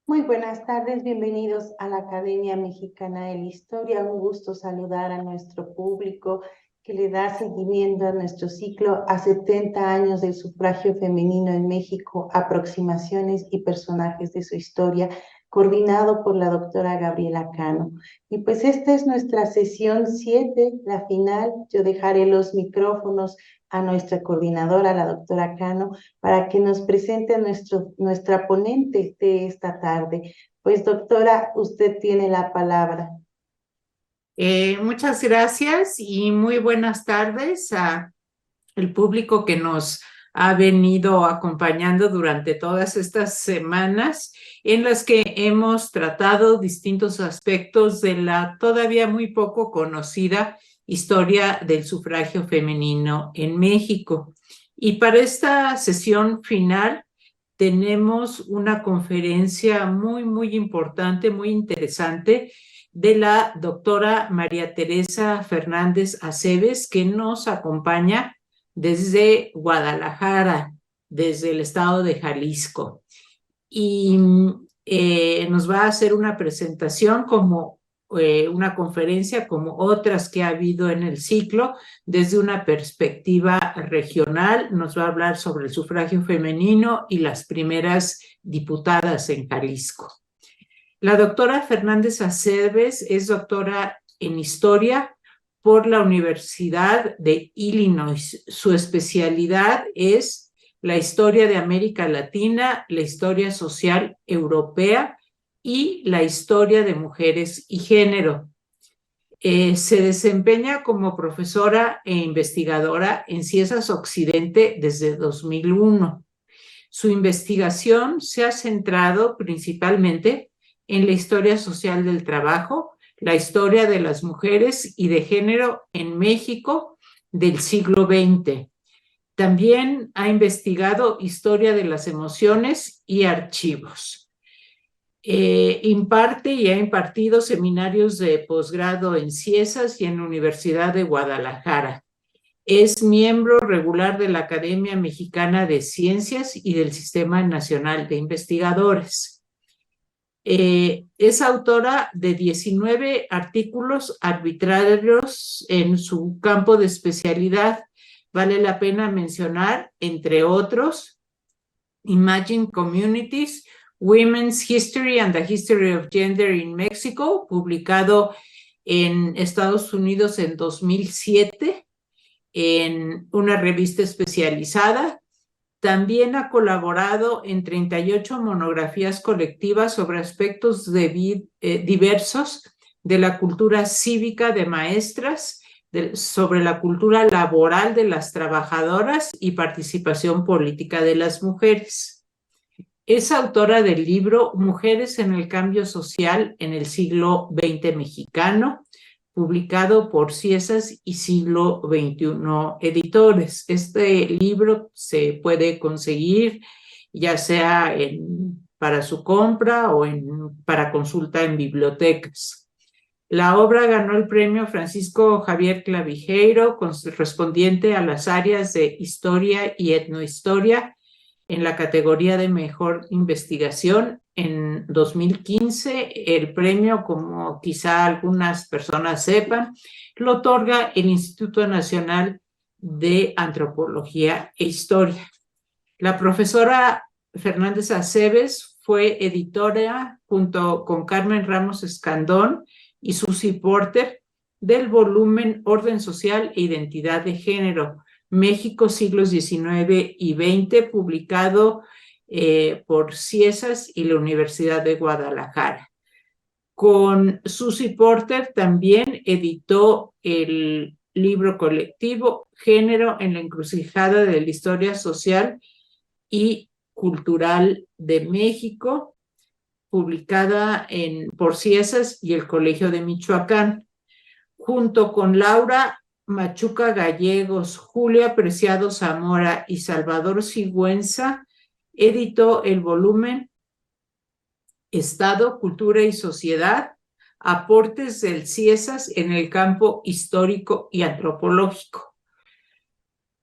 Muy buenas tardes, bienvenidos a la Academia Mexicana de la Historia. Un gusto saludar a nuestro público que le da seguimiento a nuestro ciclo a 70 años del sufragio femenino en México, aproximaciones y personajes de su historia, coordinado por la doctora Gabriela Cano. Y pues esta es nuestra sesión 7, la final. Yo dejaré los micrófonos a nuestra coordinadora, la doctora Cano, para que nos presente nuestra ponente de esta tarde. Pues doctora, usted tiene la palabra. Muchas gracias y muy buenas tardes a el público que nos ha venido acompañando durante todas estas semanas en las que hemos tratado distintos aspectos de la todavía muy poco conocida historia del sufragio femenino en México. Y para esta sesión final tenemos una conferencia muy importante, muy interesante, de la doctora María Teresa Fernández Aceves, que nos acompaña desde Guadalajara, desde el estado de Jalisco. Y nos va a hacer una presentación como una conferencia como otras que ha habido en el ciclo, desde una perspectiva regional. Nos va a hablar sobre el sufragio femenino y las primeras diputadas en Jalisco. La doctora Fernández Aceves es doctora en historia por la Universidad de Illinois. Su especialidad es la historia de América Latina, la historia social europea y la historia de mujeres y género. Se desempeña como profesora e investigadora en Ciesas Occidente desde 2001. Su investigación se ha centrado principalmente en la historia social del trabajo, la historia de las mujeres y de género en México del siglo XX. También ha investigado historia de las emociones y archivos. Imparte y ha impartido seminarios de posgrado en Ciesas y en la Universidad de Guadalajara. Es miembro regular de la Academia Mexicana de Ciencias y del Sistema Nacional de Investigadores. Es autora de 19 artículos arbitrarios en su campo de especialidad. Vale la pena mencionar, entre otros, Imagine Communities, Women's History and the History of Gender in Mexico, publicado en Estados Unidos en 2007 en una revista especializada. También ha colaborado en 38 monografías colectivas sobre aspectos diversos de la cultura cívica de maestras, sobre la cultura laboral de las trabajadoras y participación política de las mujeres. Es autora del libro Mujeres en el Cambio Social en el Siglo XX Mexicano, publicado por Ciesas y Siglo XXI Editores. Este libro se puede conseguir ya sea para su compra o para consulta en bibliotecas. La obra ganó el premio Francisco Javier Clavijeiro, correspondiente a las áreas de Historia y Etnohistoria, en la categoría de Mejor Investigación en 2015. El premio, como quizá algunas personas sepan, lo otorga el Instituto Nacional de Antropología e Historia. La profesora Fernández Aceves fue editora junto con Carmen Ramos Escandón y Susi Porter del volumen Orden Social e Identidad de Género, México, siglos XIX y XX, publicado por Ciesas y la Universidad de Guadalajara. Con Susi Porter también editó el libro colectivo Género en la encrucijada de la historia social y cultural de México, publicada por Ciesas y el Colegio de Michoacán. Junto con Laura Machuca Gallegos, Julia Preciado Zamora y Salvador Sigüenza, editó el volumen Estado, Cultura y Sociedad, aportes del Ciesas en el campo histórico y antropológico.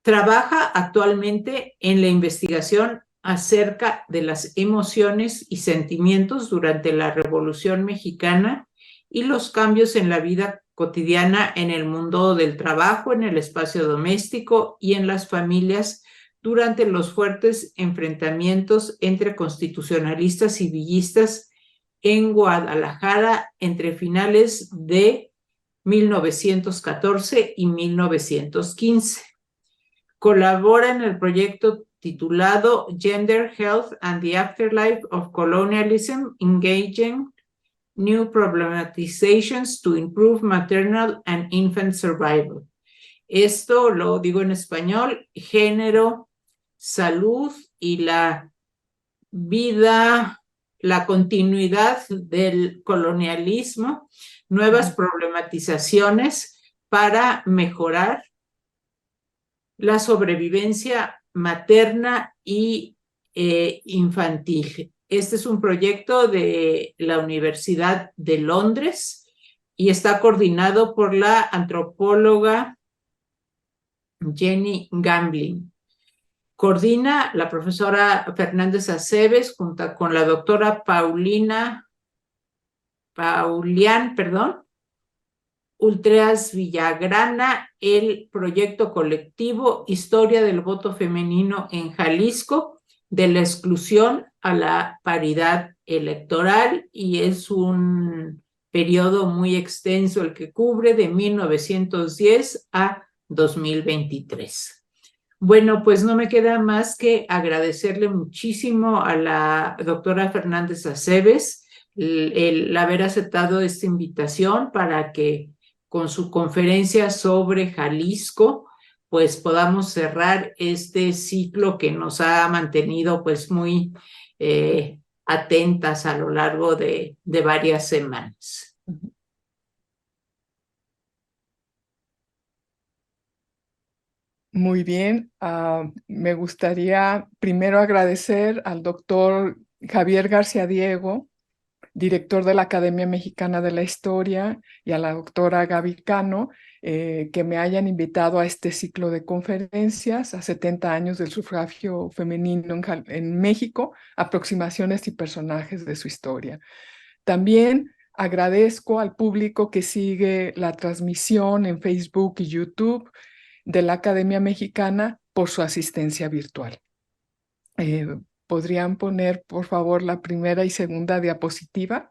Trabaja actualmente en la investigación acerca de las emociones y sentimientos durante la Revolución Mexicana y los cambios en la vida cotidiana en el mundo del trabajo, en el espacio doméstico y en las familias durante los fuertes enfrentamientos entre constitucionalistas y villistas en Guadalajara entre finales de 1914 y 1915. Colabora en el proyecto titulado Gender, Health and the Afterlife of Colonialism, Engaging New Problematizations to Improve Maternal and Infant Survival. Esto lo digo en español: género, salud y la vida, la continuidad del colonialismo, nuevas problematizaciones para mejorar la sobrevivencia materna y infantil. Este es un proyecto de la Universidad de Londres y está coordinado por la antropóloga Jenny Gamblin. Coordina la profesora Fernández Aceves junto con la doctora Paulián, Ultreas Villagrana, el proyecto colectivo Historia del Voto Femenino en Jalisco, de la exclusión a la paridad electoral, y es un periodo muy extenso el que cubre de 1910 a 2023. Bueno, pues no me queda más que agradecerle muchísimo a la doctora Fernández Aceves el haber aceptado esta invitación para que con su conferencia sobre Jalisco, pues podamos cerrar este ciclo que nos ha mantenido pues muy atentas a lo largo de varias semanas. Muy bien, me gustaría primero agradecer al doctor Javier García Diego, director de la Academia Mexicana de la Historia, y a la doctora Gaby Cano, que me hayan invitado a este ciclo de conferencias a 70 años del sufragio femenino en México, aproximaciones y personajes de su historia. También agradezco al público que sigue la transmisión en Facebook y YouTube de la Academia Mexicana por su asistencia virtual. ¿Podrían poner, por favor, la primera y segunda diapositiva?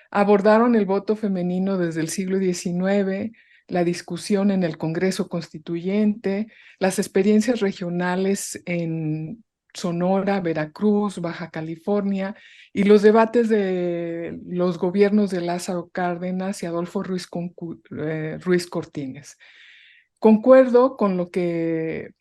Abordaron el voto femenino desde el siglo XIX, la discusión en el Congreso Constituyente, las experiencias regionales en Sonora, Veracruz, Baja California, y los debates de los gobiernos de Lázaro Cárdenas y Adolfo Ruiz Cortines. Concuerdo con lo que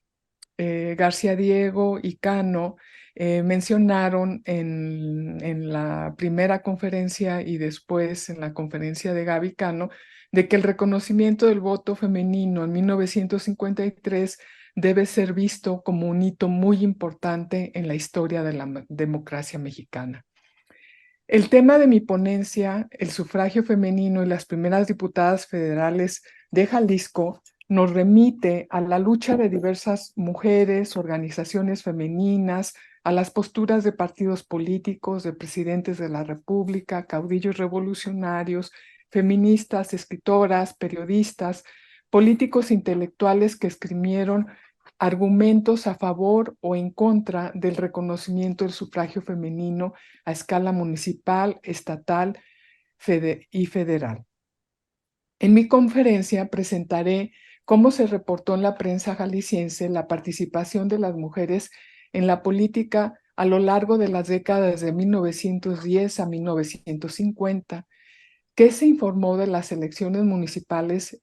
García Diego y Cano mencionaron en la primera conferencia y después en la conferencia de Gaby Cano, de que el reconocimiento del voto femenino en 1953 debe ser visto como un hito muy importante en la historia de la democracia mexicana. El tema de mi ponencia, el sufragio femenino y las primeras diputadas federales de Jalisco, nos remite a la lucha de diversas mujeres, organizaciones femeninas, a las posturas de partidos políticos, de presidentes de la República, caudillos revolucionarios, feministas, escritoras, periodistas, políticos intelectuales que escribieron argumentos a favor o en contra del reconocimiento del sufragio femenino a escala municipal, estatal y federal. En mi conferencia presentaré cómo se reportó en la prensa jalisciense la participación de las mujeres en la política a lo largo de las décadas de 1910 a 1950, qué se informó de las elecciones municipales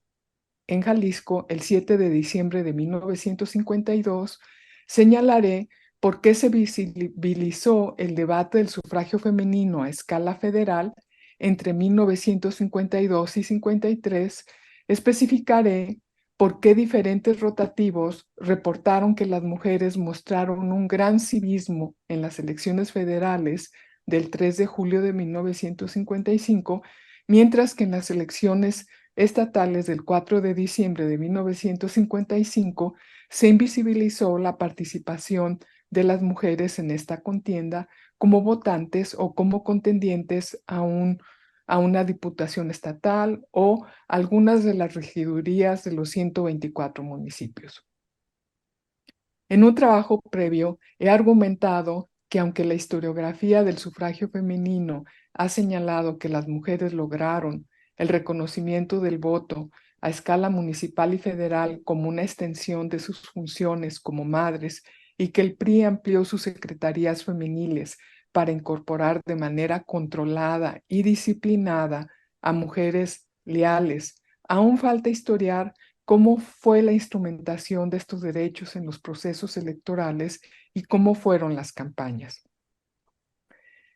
en Jalisco el 7 de diciembre de 1952, señalaré por qué se visibilizó el debate del sufragio femenino a escala federal entre 1952 y 53, especificaré por qué diferentes rotativos reportaron que las mujeres mostraron un gran civismo en las elecciones federales del 3 de julio de 1955, mientras que en las elecciones estatales del 4 de diciembre de 1955, se invisibilizó la participación de las mujeres en esta contienda como votantes o como contendientes a una diputación estatal o algunas de las regidurías de los 124 municipios. En un trabajo previo he argumentado que aunque la historiografía del sufragio femenino ha señalado que las mujeres lograron el reconocimiento del voto a escala municipal y federal como una extensión de sus funciones como madres y que el PRI amplió sus secretarías femeniles para incorporar de manera controlada y disciplinada a mujeres leales, aún falta historiar cómo fue la instrumentación de estos derechos en los procesos electorales y cómo fueron las campañas.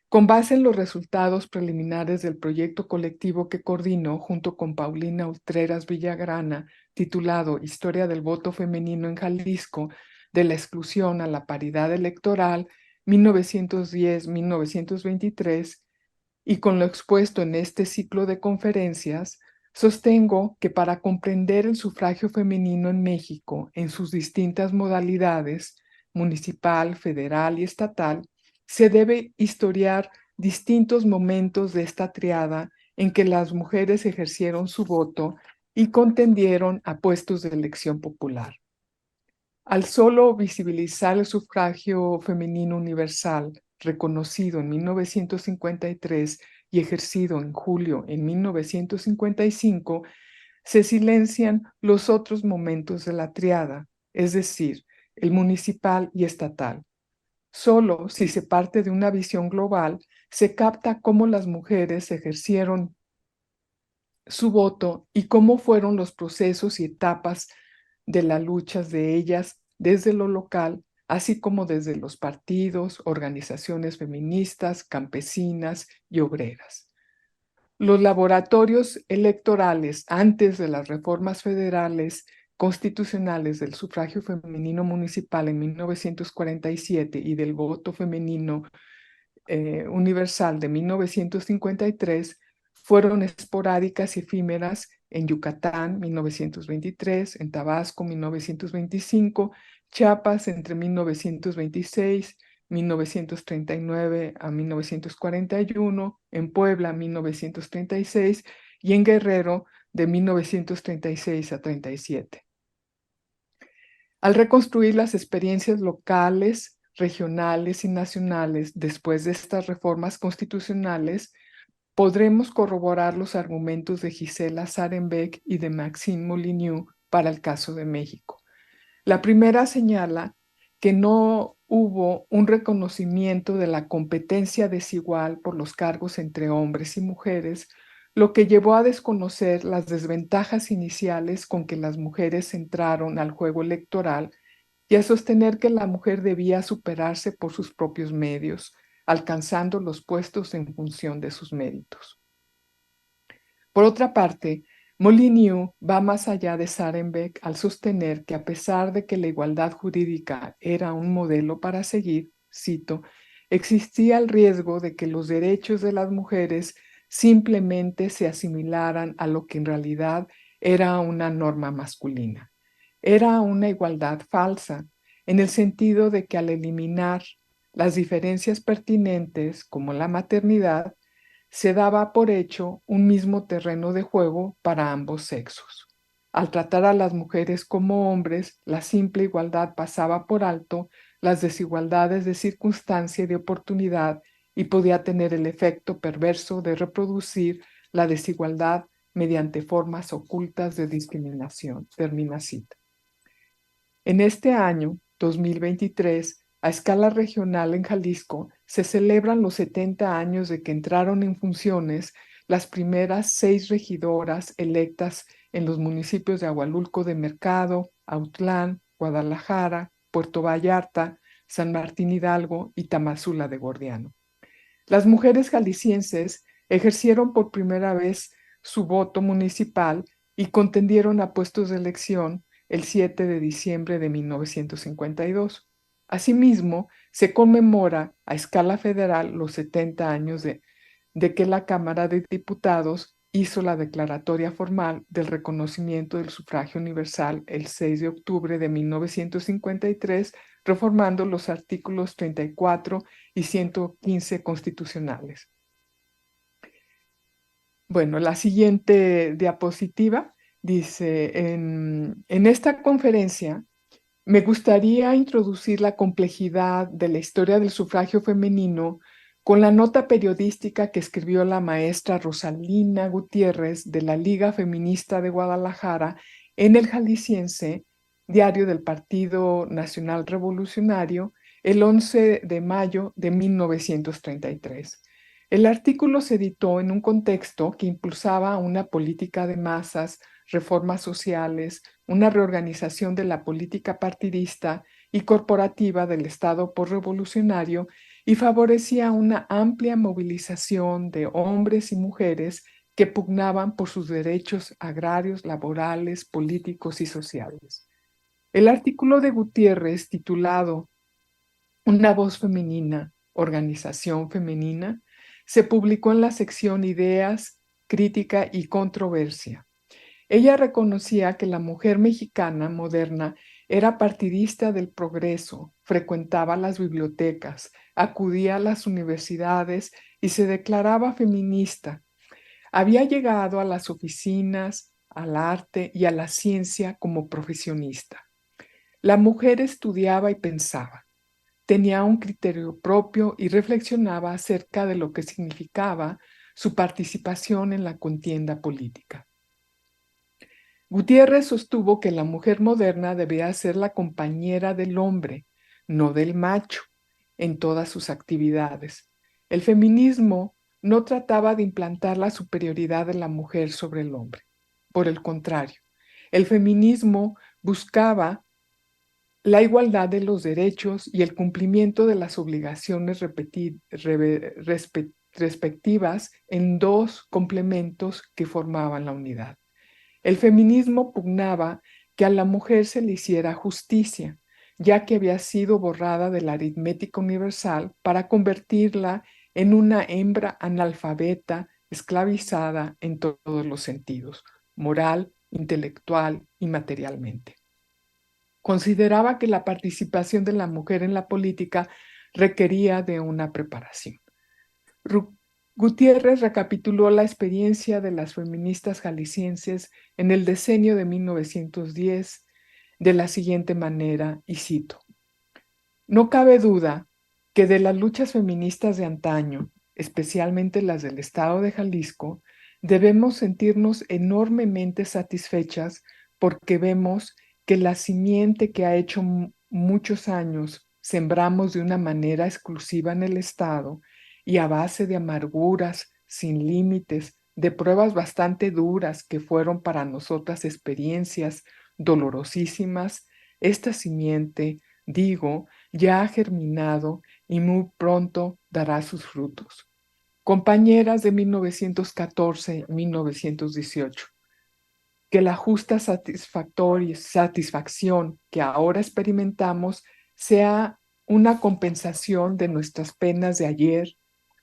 Con base en los resultados preliminares del proyecto colectivo que coordinó junto con Paulina Ultreras Villagrana, titulado Historia del voto femenino en Jalisco, de la exclusión a la paridad electoral 1910-1923, y con lo expuesto en este ciclo de conferencias, sostengo que para comprender el sufragio femenino en México en sus distintas modalidades, municipal, federal y estatal, se debe historiar distintos momentos de esta triada en que las mujeres ejercieron su voto y contendieron a puestos de elección popular. Al solo visibilizar el sufragio femenino universal, reconocido en 1953 y ejercido en julio en 1955, se silencian los otros momentos de la triada, es decir, el municipal y estatal. Solo si se parte de una visión global, se capta cómo las mujeres ejercieron su voto y cómo fueron los procesos y etapas de las luchas de ellas desde lo local, así como desde los partidos, organizaciones feministas, campesinas y obreras. Los laboratorios electorales antes de las reformas federales constitucionales del sufragio femenino municipal en 1947 y del voto femenino universal de 1953 fueron esporádicas y efímeras en Yucatán, 1923, en Tabasco, 1925, Chiapas entre 1926, 1939 a 1941, en Puebla, 1936, y en Guerrero, de 1936 a 37. Al reconstruir las experiencias locales, regionales y nacionales después de estas reformas constitucionales, podremos corroborar los argumentos de Gisela Sarenbeck y de Maxime Molyneux para el caso de México. La primera señala que no hubo un reconocimiento de la competencia desigual por los cargos entre hombres y mujeres, lo que llevó a desconocer las desventajas iniciales con que las mujeres entraron al juego electoral y a sostener que la mujer debía superarse por sus propios medios, alcanzando los puestos en función de sus méritos. Por otra parte, Molyneux va más allá de Sarenbeck al sostener que a pesar de que la igualdad jurídica era un modelo para seguir, cito, existía el riesgo de que los derechos de las mujeres simplemente se asimilaran a lo que en realidad era una norma masculina. Era una igualdad falsa, en el sentido de que al eliminar las diferencias pertinentes, como la maternidad, se daba por hecho un mismo terreno de juego para ambos sexos. Al tratar a las mujeres como hombres, la simple igualdad pasaba por alto las desigualdades de circunstancia y de oportunidad y podía tener el efecto perverso de reproducir la desigualdad mediante formas ocultas de discriminación. Termina cita. En este año, 2023, a escala regional en Jalisco, se celebran los 70 años de que entraron en funciones las primeras 6 regidoras electas en los municipios de Ahualulco de Mercado, Autlán, Guadalajara, Puerto Vallarta, San Martín Hidalgo y Tamazula de Gordiano. Las mujeres jaliscienses ejercieron por primera vez su voto municipal y contendieron a puestos de elección el 7 de diciembre de 1952. Asimismo, se conmemora a escala federal los 70 años de que la Cámara de Diputados hizo la declaratoria formal del reconocimiento del sufragio universal el 6 de octubre de 1953, reformando los artículos 34 y 115 constitucionales. Bueno, la siguiente diapositiva dice, en esta conferencia me gustaría introducir la complejidad de la historia del sufragio femenino con la nota periodística que escribió la maestra Rosalina Gutiérrez de la Liga Feminista de Guadalajara en el Jalisciense, diario del Partido Nacional Revolucionario, el 11 de mayo de 1933. El artículo se editó en un contexto que impulsaba una política de masas, reformas sociales, una reorganización de la política partidista y corporativa del Estado postrevolucionario y favorecía una amplia movilización de hombres y mujeres que pugnaban por sus derechos agrarios, laborales, políticos y sociales. El artículo de Gutiérrez, titulado Una voz femenina, organización femenina, se publicó en la sección Ideas, Crítica y Controversia. Ella reconocía que la mujer mexicana moderna era partidista del progreso, frecuentaba las bibliotecas, acudía a las universidades y se declaraba feminista. Había llegado a las oficinas, al arte y a la ciencia como profesionista. La mujer estudiaba y pensaba. Tenía un criterio propio y reflexionaba acerca de lo que significaba su participación en la contienda política. Gutiérrez sostuvo que la mujer moderna debía ser la compañera del hombre, no del macho, en todas sus actividades. El feminismo no trataba de implantar la superioridad de la mujer sobre el hombre. Por el contrario, el feminismo buscaba la igualdad de los derechos y el cumplimiento de las obligaciones respectivas en dos complementos que formaban la unidad. El feminismo pugnaba que a la mujer se le hiciera justicia, ya que había sido borrada de la aritmética universal para convertirla en una hembra analfabeta, esclavizada en todos los sentidos, moral, intelectual y materialmente. Consideraba que la participación de la mujer en la política requería de una preparación. Gutiérrez recapituló la experiencia de las feministas jaliscienses en el decenio de 1910 de la siguiente manera, y cito: No cabe duda que de las luchas feministas de antaño, especialmente las del estado de Jalisco, debemos sentirnos enormemente satisfechas porque vemos que la simiente que ha hecho muchos años sembramos de una manera exclusiva en el estado y a base de amarguras sin límites, de pruebas bastante duras que fueron para nosotras experiencias dolorosísimas, esta simiente, digo, ya ha germinado y muy pronto dará sus frutos. Compañeras de 1914-1918, que la justa satisfacción que ahora experimentamos sea una compensación de nuestras penas de ayer,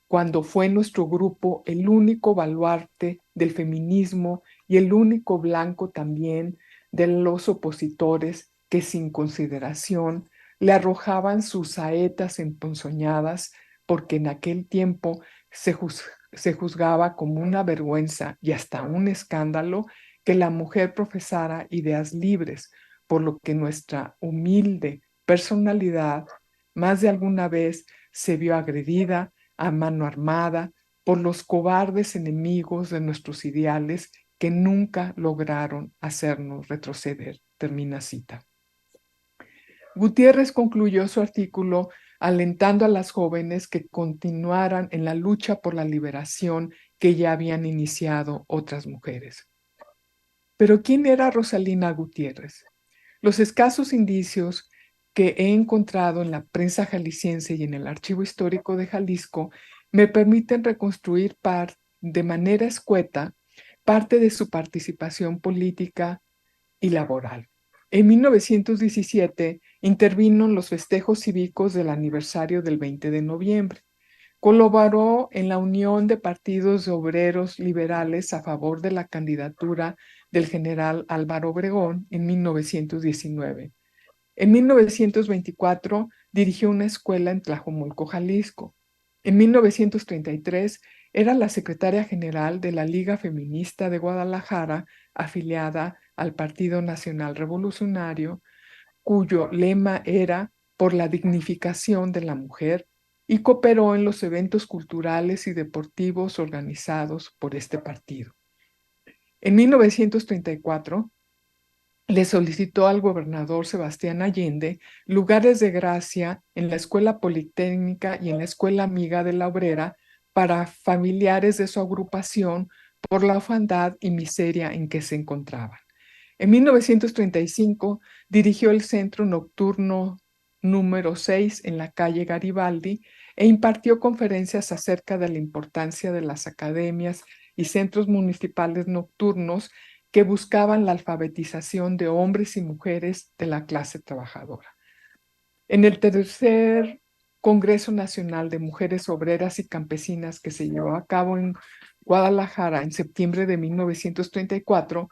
cuando fue nuestro grupo el único baluarte del feminismo y el único blanco también de los opositores que sin consideración le arrojaban sus saetas emponzoñadas, porque en aquel tiempo se juzgaba como una vergüenza y hasta un escándalo que la mujer profesara ideas libres, por lo que nuestra humilde personalidad más de alguna vez se vio agredida a mano armada por los cobardes enemigos de nuestros ideales que nunca lograron hacernos retroceder. Termina cita. Gutiérrez concluyó su artículo alentando a las jóvenes que continuaran en la lucha por la liberación que ya habían iniciado otras mujeres. Pero ¿quién era Rosalina Gutiérrez? Los escasos indicios que he encontrado en la prensa jalisciense y en el Archivo Histórico de Jalisco me permiten reconstruir de manera escueta parte de su participación política y laboral. En 1917 intervino en los festejos cívicos del aniversario del 20 de noviembre, Colaboró en la Unión de Partidos de Obreros Liberales a favor de la candidatura del general Álvaro Obregón en 1919. En 1924 dirigió una escuela en Tlajomulco, Jalisco. En 1933 era la secretaria general de la Liga Feminista de Guadalajara, afiliada al Partido Nacional Revolucionario, cuyo lema era por la dignificación de la mujer, y cooperó en los eventos culturales y deportivos organizados por este partido. En 1934 le solicitó al gobernador Sebastián Allende lugares de gracia en la Escuela Politécnica y en la Escuela Amiga de la Obrera para familiares de su agrupación por la orfandad y miseria en que se encontraban. En 1935 dirigió el Centro Nocturno número 6 en la calle Garibaldi e impartió conferencias acerca de la importancia de las academias y centros municipales nocturnos que buscaban la alfabetización de hombres y mujeres de la clase trabajadora. En el tercer Congreso Nacional de Mujeres Obreras y Campesinas que se llevó a cabo en Guadalajara en septiembre de 1934,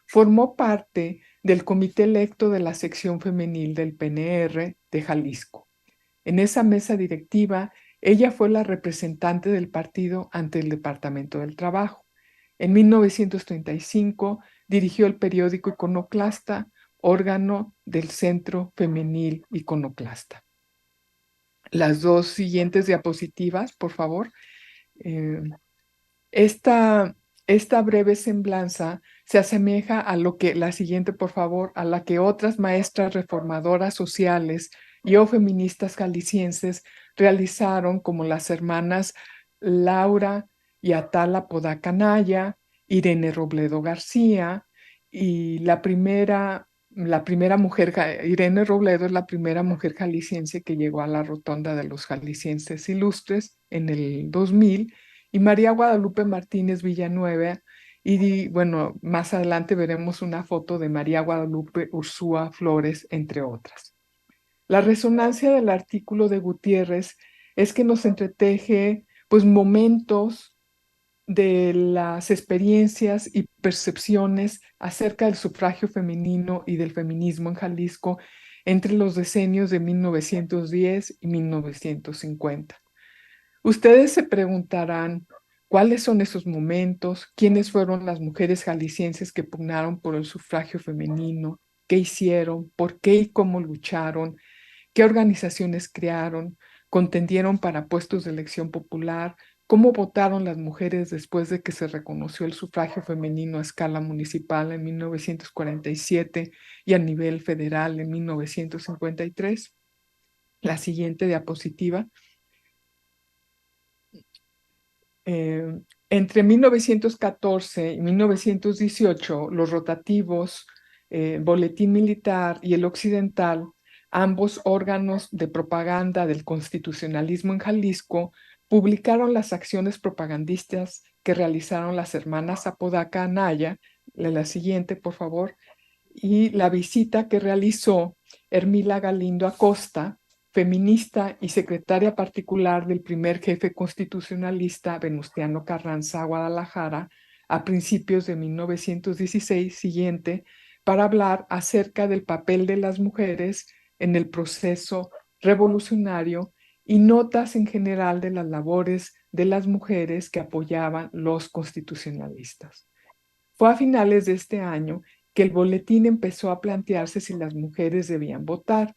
formó parte del comité electo de la sección femenil del PNR de Jalisco. En esa mesa directiva, ella fue la representante del partido ante el Departamento del Trabajo. En 1935 dirigió el periódico Iconoclasta, órgano del Centro Femenil Iconoclasta. Las dos siguientes diapositivas, por favor. Esta breve semblanza se asemeja a lo que, la siguiente, por favor, a la que otras maestras reformadoras sociales y o feministas jaliscienses realizaron, como las hermanas Laura y Atala Podaca Naya, Irene Robledo García, y la primera mujer, Irene Robledo es la primera mujer jalisciense que llegó a la rotonda de los jaliscienses ilustres en el 2000, y María Guadalupe Martínez Villanueva, y bueno, más adelante veremos una foto de María Guadalupe Ursúa Flores, entre otras. La resonancia del artículo de Gutiérrez es que nos entreteje pues momentos de las experiencias y percepciones acerca del sufragio femenino y del feminismo en Jalisco entre los decenios de 1910 y 1950. Ustedes se preguntarán cuáles son esos momentos, quiénes fueron las mujeres jaliscienses que pugnaron por el sufragio femenino, qué hicieron, por qué y cómo lucharon, qué organizaciones crearon, contendieron para puestos de elección popular, cómo votaron las mujeres después de que se reconoció el sufragio femenino a escala municipal en 1947 y a nivel federal en 1953. La siguiente diapositiva. Entre 1914 y 1918, los rotativos, Boletín Militar y el Occidental, ambos órganos de propaganda del constitucionalismo en Jalisco, publicaron las acciones propagandistas que realizaron las hermanas Apodaca Anaya, la siguiente, por favor, y la visita que realizó Hermila Galindo Acosta, feminista y secretaria particular del primer jefe constitucionalista Venustiano Carranza a Guadalajara a principios de 1916 siguiente, para hablar acerca del papel de las mujeres en el proceso revolucionario y notas en general de las labores de las mujeres que apoyaban los constitucionalistas. Fue a finales de este año que el boletín empezó a plantearse si las mujeres debían votar.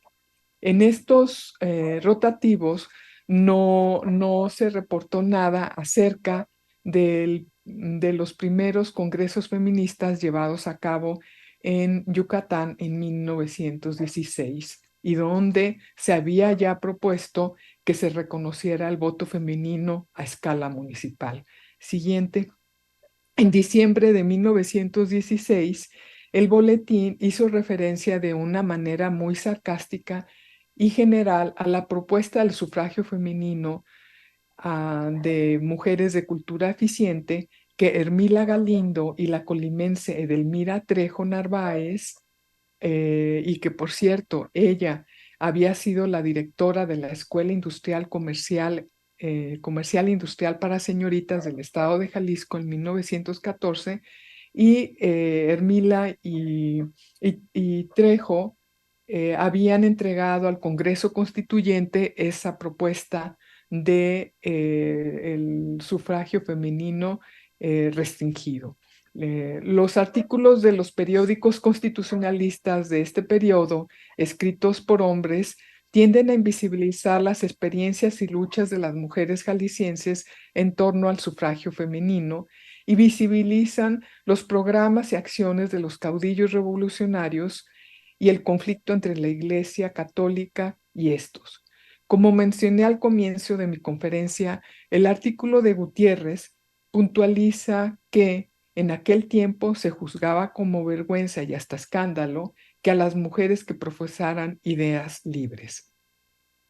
En estos rotativos no se reportó nada acerca de los primeros congresos feministas llevados a cabo en Yucatán en 1916 y donde se había ya propuesto que se reconociera el voto femenino a escala municipal. Siguiente. En diciembre de 1916, el boletín hizo referencia de una manera muy sarcástica y general a la propuesta del sufragio femenino de mujeres de cultura eficiente que Hermila Galindo y la colimense Edelmira Trejo Narváez, y que por cierto ella había sido la directora de la Escuela Industrial Comercial Comercial Industrial para Señoritas del Estado de Jalisco en 1914, y Ermila y Trejo habían entregado al Congreso Constituyente esa propuesta de el sufragio femenino restringido. Los artículos de los periódicos constitucionalistas de este periodo, escritos por hombres, tienden a invisibilizar las experiencias y luchas de las mujeres jaliscienses en torno al sufragio femenino y visibilizan los programas y acciones de los caudillos revolucionarios y el conflicto entre la Iglesia Católica y estos. Como mencioné al comienzo de mi conferencia, el artículo de Gutiérrez puntualiza que en aquel tiempo se juzgaba como vergüenza y hasta escándalo que a las mujeres que profesaran ideas libres.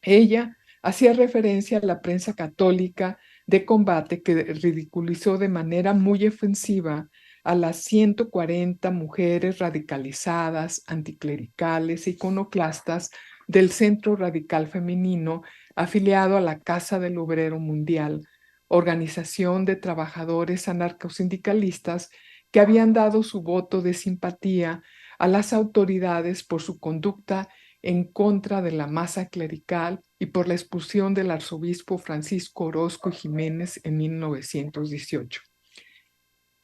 Ella hacía referencia a la prensa católica de combate que ridiculizó de manera muy ofensiva a las 140 mujeres radicalizadas, anticlericales e iconoclastas del Centro Radical Femenino afiliado a la Casa del Obrero Mundial, organización de trabajadores anarcosindicalistas que habían dado su voto de simpatía a las autoridades por su conducta en contra de la masa clerical y por la expulsión del arzobispo Francisco Orozco Jiménez en 1918.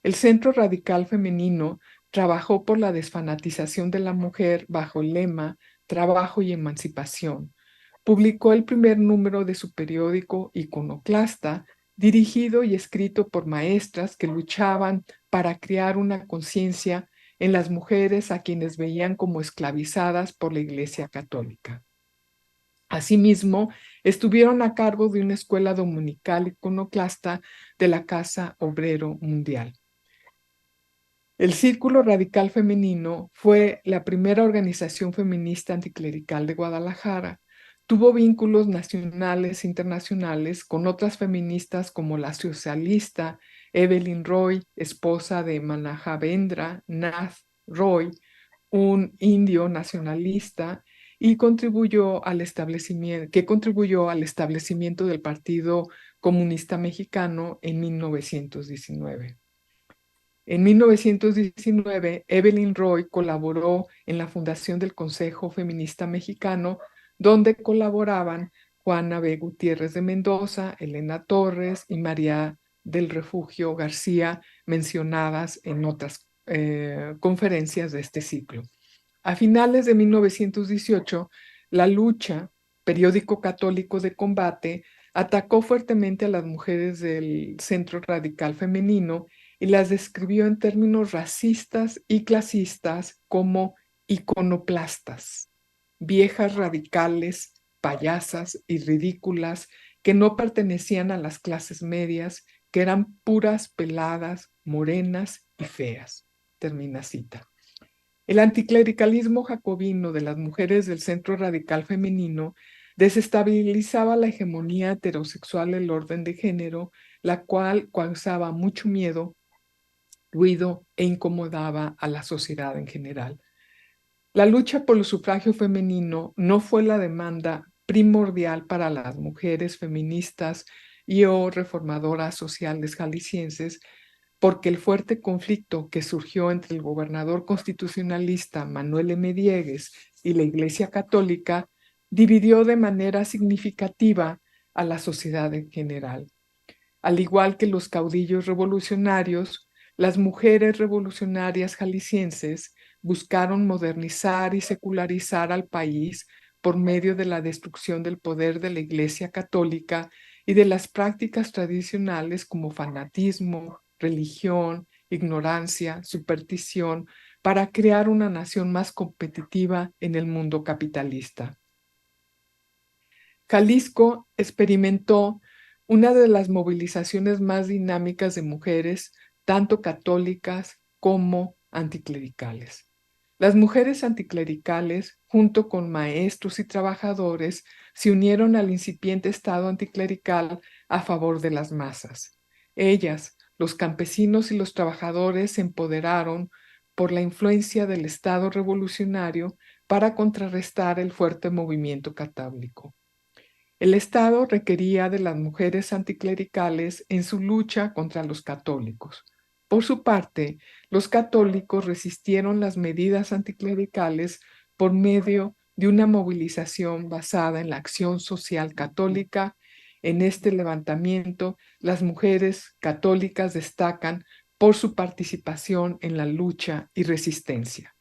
El Centro Radical Femenino trabajó por la desfanatización de la mujer bajo el lema Trabajo y Emancipación. Publicó el primer número de su periódico Iconoclasta, dirigido y escrito por maestras que luchaban para crear una conciencia en las mujeres a quienes veían como esclavizadas por la Iglesia Católica. Asimismo, estuvieron a cargo de una escuela dominical iconoclasta de la Casa Obrero Mundial. El Círculo Radical Femenino fue la primera organización feminista anticlerical de Guadalajara. Tuvo vínculos nacionales e internacionales con otras feministas como la socialista Evelyn Roy, esposa de Manajabendra Nath Roy, un indio nacionalista, y contribuyó al establecimiento del Partido Comunista Mexicano en 1919. En 1919, Evelyn Roy colaboró en la fundación del Consejo Feminista Mexicano, donde colaboraban Juana B. Gutiérrez de Mendoza, Elena Torres y María del Refugio García, mencionadas en otras conferencias de este ciclo. A finales de 1918, La Lucha, periódico católico de combate, atacó fuertemente a las mujeres del Centro Radical Femenino y las describió en términos racistas y clasistas como iconoplastas, viejas radicales, payasas y ridículas que no pertenecían a las clases medias, que eran puras, peladas, morenas y feas. Termina cita. El anticlericalismo jacobino de las mujeres del Centro Radical Femenino desestabilizaba la hegemonía heterosexual del orden de género, la cual causaba mucho miedo, ruido e incomodaba a la sociedad en general. La lucha por el sufragio femenino no fue la demanda primordial para las mujeres feministas y o reformadoras sociales jaliscienses, porque el fuerte conflicto que surgió entre el gobernador constitucionalista Manuel M. Diegues y la Iglesia Católica dividió de manera significativa a la sociedad en general. Al igual que los caudillos revolucionarios, las mujeres revolucionarias jaliscienses buscaron modernizar y secularizar al país por medio de la destrucción del poder de la Iglesia Católica y de las prácticas tradicionales como fanatismo, religión, ignorancia, superstición, para crear una nación más competitiva en el mundo capitalista. Jalisco experimentó una de las movilizaciones más dinámicas de mujeres, tanto católicas como anticlericales. Las mujeres anticlericales, junto con maestros y trabajadores, se unieron al incipiente Estado anticlerical a favor de las masas. Ellas, los campesinos y los trabajadores, se empoderaron por la influencia del Estado revolucionario para contrarrestar el fuerte movimiento católico. El Estado requería de las mujeres anticlericales en su lucha contra los católicos. Por su parte, los católicos resistieron las medidas anticlericales por medio de una movilización basada en la acción social católica. En este levantamiento, las mujeres católicas destacan por su participación en la lucha y resistencia.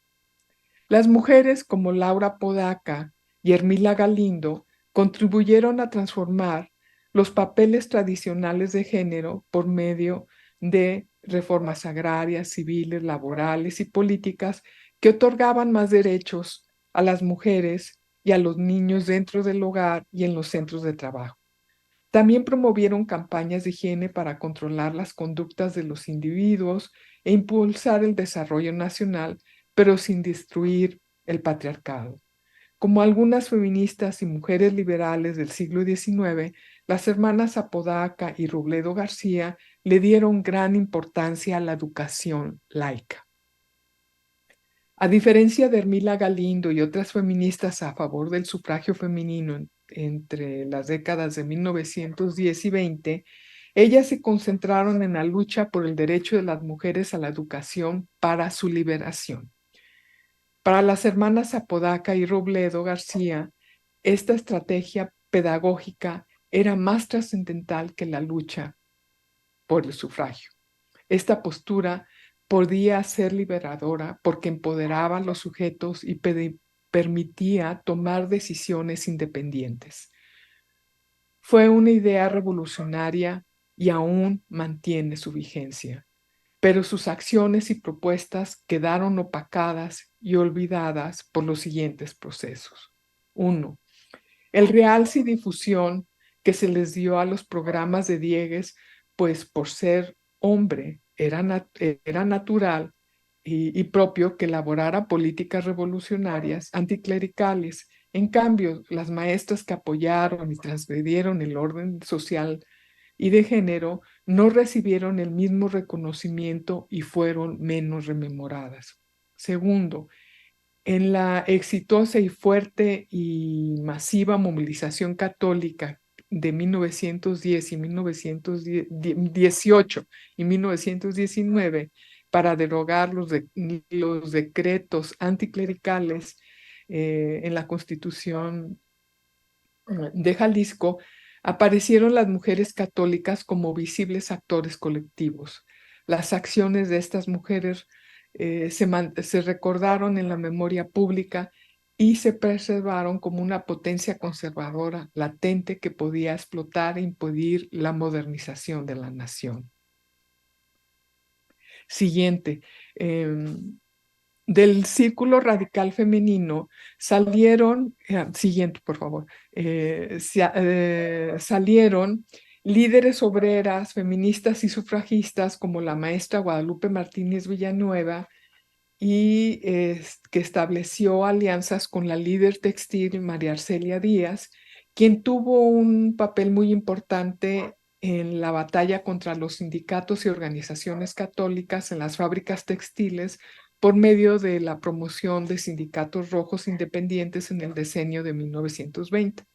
Las mujeres como Laura Podaca y Hermila Galindo contribuyeron a transformar los papeles tradicionales de género por medio de reformas agrarias, civiles, laborales y políticas que otorgaban más derechos a las mujeres y a los niños dentro del hogar y en los centros de trabajo. También promovieron campañas de higiene para controlar las conductas de los individuos e impulsar el desarrollo nacional, pero sin destruir el patriarcado. Como algunas feministas y mujeres liberales del siglo XIX, las hermanas Apodaca y Robledo García le dieron gran importancia a la educación laica. A diferencia de Hermila Galindo y otras feministas a favor del sufragio femenino entre las décadas de 1910 y 20, ellas se concentraron en la lucha por el derecho de las mujeres a la educación para su liberación. Para las hermanas Apodaca y Robledo García, esta estrategia pedagógica era más trascendental que la lucha por el sufragio. Esta postura podía ser liberadora porque empoderaba a los sujetos y permitía tomar decisiones independientes. Fue una idea revolucionaria y aún mantiene su vigencia, pero sus acciones y propuestas quedaron opacadas y olvidadas por los siguientes procesos. 1. El realce y difusión que se les dio a los programas de Diegues, pues por ser hombre era natural y propio que elaborara políticas revolucionarias anticlericales. En cambio, las maestras que apoyaron y transgredieron el orden social y de género no recibieron el mismo reconocimiento y fueron menos rememoradas. Segundo, en la exitosa y fuerte y masiva movilización católica de 1910 y 1918 y 1919 para derogar los decretos anticlericales en la Constitución de Jalisco, aparecieron las mujeres católicas como visibles actores colectivos. Las acciones de estas mujeres se recordaron en la memoria pública y se preservaron como una potencia conservadora latente que podía explotar e impedir la modernización de la nación. Siguiente. Del círculo radical femenino salieron, siguiente por favor, salieron líderes obreras, feministas y sufragistas como la maestra Guadalupe Martínez Villanueva y que estableció alianzas con la líder textil María Arcelia Díaz, quien tuvo un papel muy importante en la batalla contra los sindicatos y organizaciones católicas en las fábricas textiles por medio de la promoción de sindicatos rojos independientes en el decenio de 1920.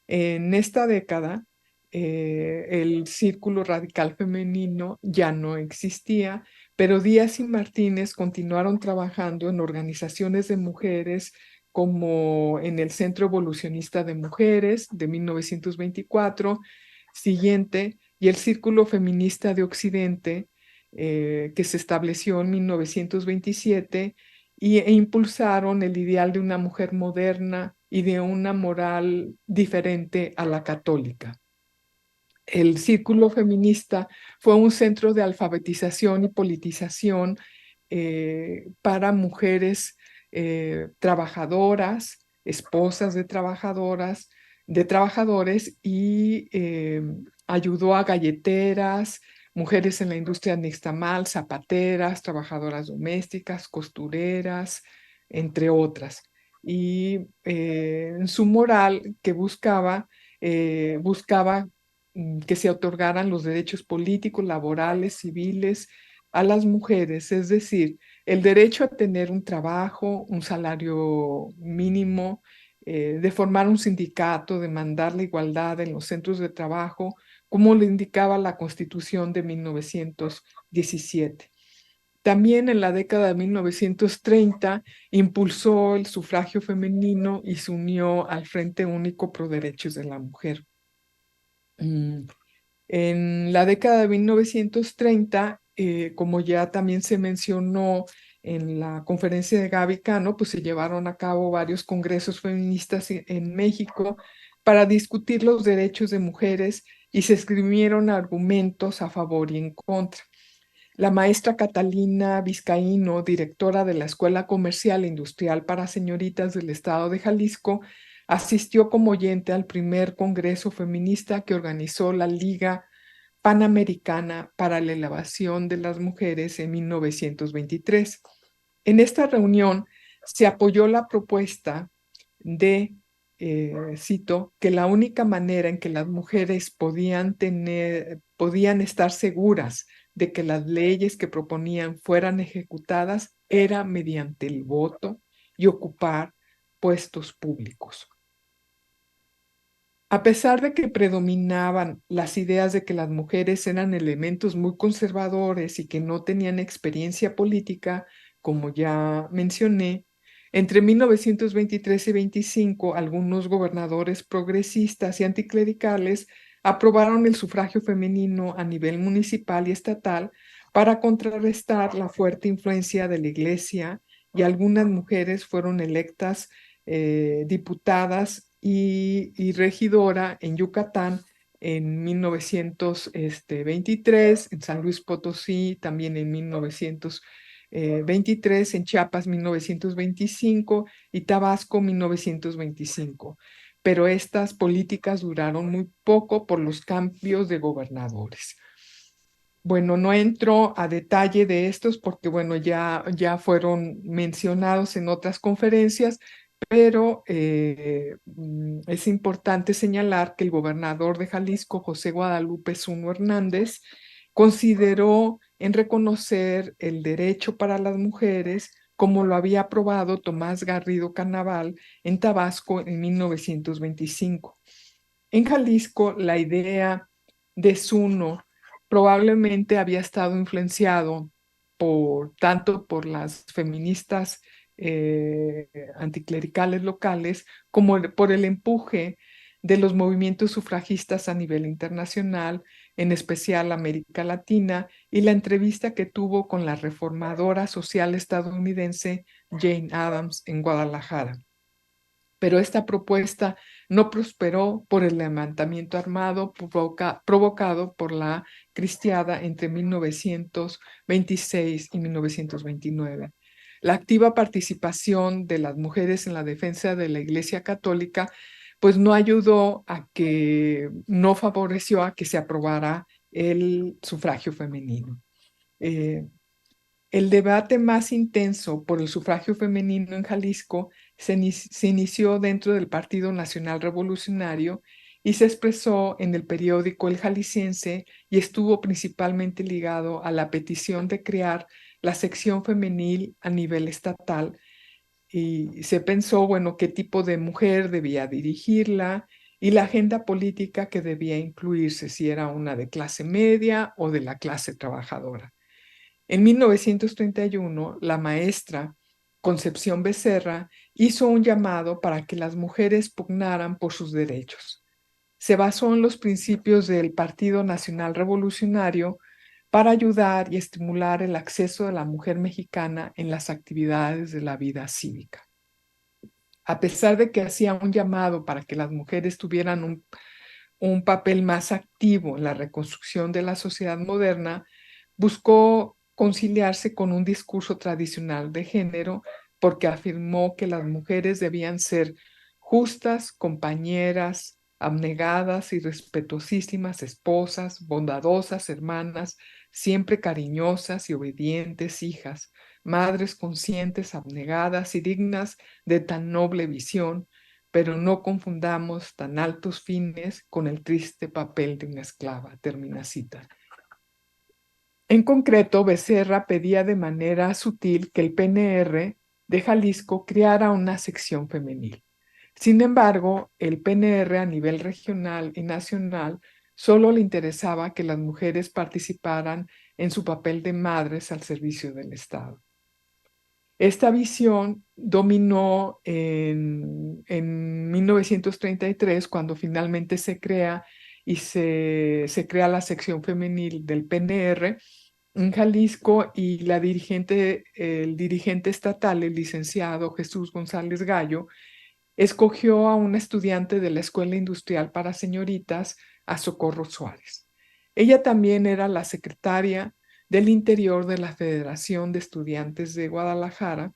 En esta década, el círculo radical femenino ya no existía, pero Díaz y Martínez continuaron trabajando en organizaciones de mujeres como en el Centro Evolucionista de Mujeres de 1924, siguiente, y el Círculo Feminista de Occidente, que se estableció en 1927, e impulsaron el ideal de una mujer moderna y de una moral diferente a la católica. El Círculo Feminista fue un centro de alfabetización y politización para mujeres trabajadoras, esposas de trabajadores y ayudó a galleteras, mujeres en la industria nixtamal, zapateras, trabajadoras domésticas, costureras, entre otras. Y en su moral que buscaba que se otorgaran los derechos políticos, laborales, civiles a las mujeres, es decir, el derecho a tener un trabajo, un salario mínimo, de formar un sindicato, de mandar la igualdad en los centros de trabajo, como lo indicaba la Constitución de 1917. También en la década de 1930 impulsó el sufragio femenino y se unió al Frente Único Pro Derechos de la Mujer. En la década de 1930, como ya también se mencionó en la conferencia de Gaby Cano, pues se llevaron a cabo varios congresos feministas en México para discutir los derechos de mujeres y se escribieron argumentos a favor y en contra. La maestra Catalina Vizcaíno, directora de la Escuela Comercial e Industrial para Señoritas del Estado de Jalisco, asistió como oyente al primer congreso feminista que organizó la Liga Panamericana para la Elevación de las Mujeres en 1923. En esta reunión se apoyó la propuesta de, cito, que la única manera en que las mujeres podían estar seguras de que las leyes que proponían fueran ejecutadas era mediante el voto y ocupar puestos públicos. A pesar de que predominaban las ideas de que las mujeres eran elementos muy conservadores y que no tenían experiencia política, como ya mencioné, entre 1923 y 25 algunos gobernadores progresistas y anticlericales aprobaron el sufragio femenino a nivel municipal y estatal para contrarrestar la fuerte influencia de la Iglesia, y algunas mujeres fueron electas diputadas y regidora en Yucatán en 1923, en San Luis Potosí también en 1923, en Chiapas 1925 y Tabasco 1925. Pero estas políticas duraron muy poco por los cambios de gobernadores. Bueno, no entro a detalle de estos porque, bueno, ya fueron mencionados en otras conferencias, pero es importante señalar que el gobernador de Jalisco, José Guadalupe Zuno Hernández, consideró en reconocer el derecho para las mujeres como lo había aprobado Tomás Garrido Carnaval en Tabasco en 1925. En Jalisco, la idea de Zuno probablemente había estado influenciado tanto por las feministas anticlericales locales como por el empuje de los movimientos sufragistas a nivel internacional, en especial América Latina, y la entrevista que tuvo con la reformadora social estadounidense Jane Addams en Guadalajara. Pero esta propuesta no prosperó por el levantamiento armado provocado por la Cristiada entre 1926 y 1929. La activa participación de las mujeres en la defensa de la Iglesia Católica pues no favoreció a que se aprobara el sufragio femenino. El debate más intenso por el sufragio femenino en Jalisco se inició dentro del Partido Nacional Revolucionario y se expresó en el periódico El Jalisciense y estuvo principalmente ligado a la petición de crear la sección femenil a nivel estatal. Y se pensó, bueno, qué tipo de mujer debía dirigirla y la agenda política que debía incluirse, si era una de clase media o de la clase trabajadora. En 1931, la maestra Concepción Becerra hizo un llamado para que las mujeres pugnaran por sus derechos. Se basó en los principios del Partido Nacional Revolucionario para ayudar y estimular el acceso de la mujer mexicana en las actividades de la vida cívica. A pesar de que hacía un llamado para que las mujeres tuvieran un papel más activo en la reconstrucción de la sociedad moderna, buscó conciliarse con un discurso tradicional de género porque afirmó que las mujeres debían ser justas, compañeras, abnegadas y respetuosísimas esposas, bondadosas hermanas, siempre cariñosas y obedientes hijas, madres conscientes, abnegadas y dignas de tan noble visión, pero no confundamos tan altos fines con el triste papel de una esclava. Termina cita. En concreto, Becerra pedía de manera sutil que el PNR de Jalisco creara una sección femenil. Sin embargo, el PNR a nivel regional y nacional solo le interesaba que las mujeres participaran en su papel de madres al servicio del Estado. Esta visión dominó en 1933, cuando finalmente se crea se crea la sección femenil del PNR en Jalisco, y el dirigente estatal, el licenciado Jesús González Gallo, escogió a una estudiante de la Escuela Industrial para Señoritas, a Socorro Suárez. Ella también era la secretaria del Interior de la Federación de Estudiantes de Guadalajara,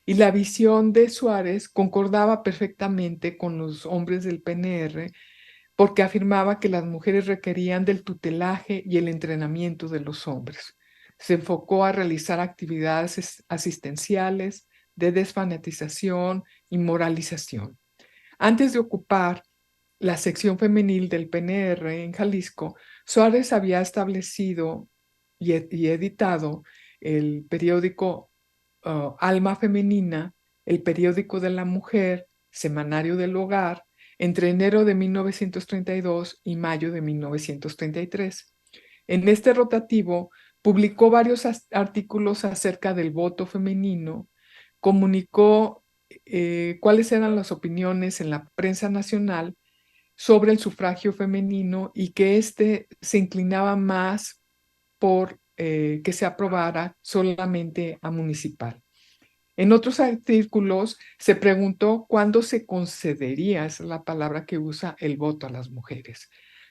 y la visión de Suárez concordaba perfectamente con los hombres del PNR, porque afirmaba que las mujeres requerían del tutelaje y el entrenamiento de los hombres. Se enfocó a realizar actividades asistenciales, de desfanatización y moralización. Antes de ocupar la sección femenil del PNR en Jalisco, Suárez había establecido y editado el periódico Alma Femenina, el periódico de la mujer, Semanario del Hogar, entre enero de 1932 y mayo de 1933. En este rotativo publicó varios artículos acerca del voto femenino, comunicó cuáles eran las opiniones en la prensa nacional sobre el sufragio femenino, y que éste se inclinaba más por que se aprobara solamente a municipal. En otros artículos se preguntó cuándo se concedería, esa es la palabra que usa, el voto a las mujeres.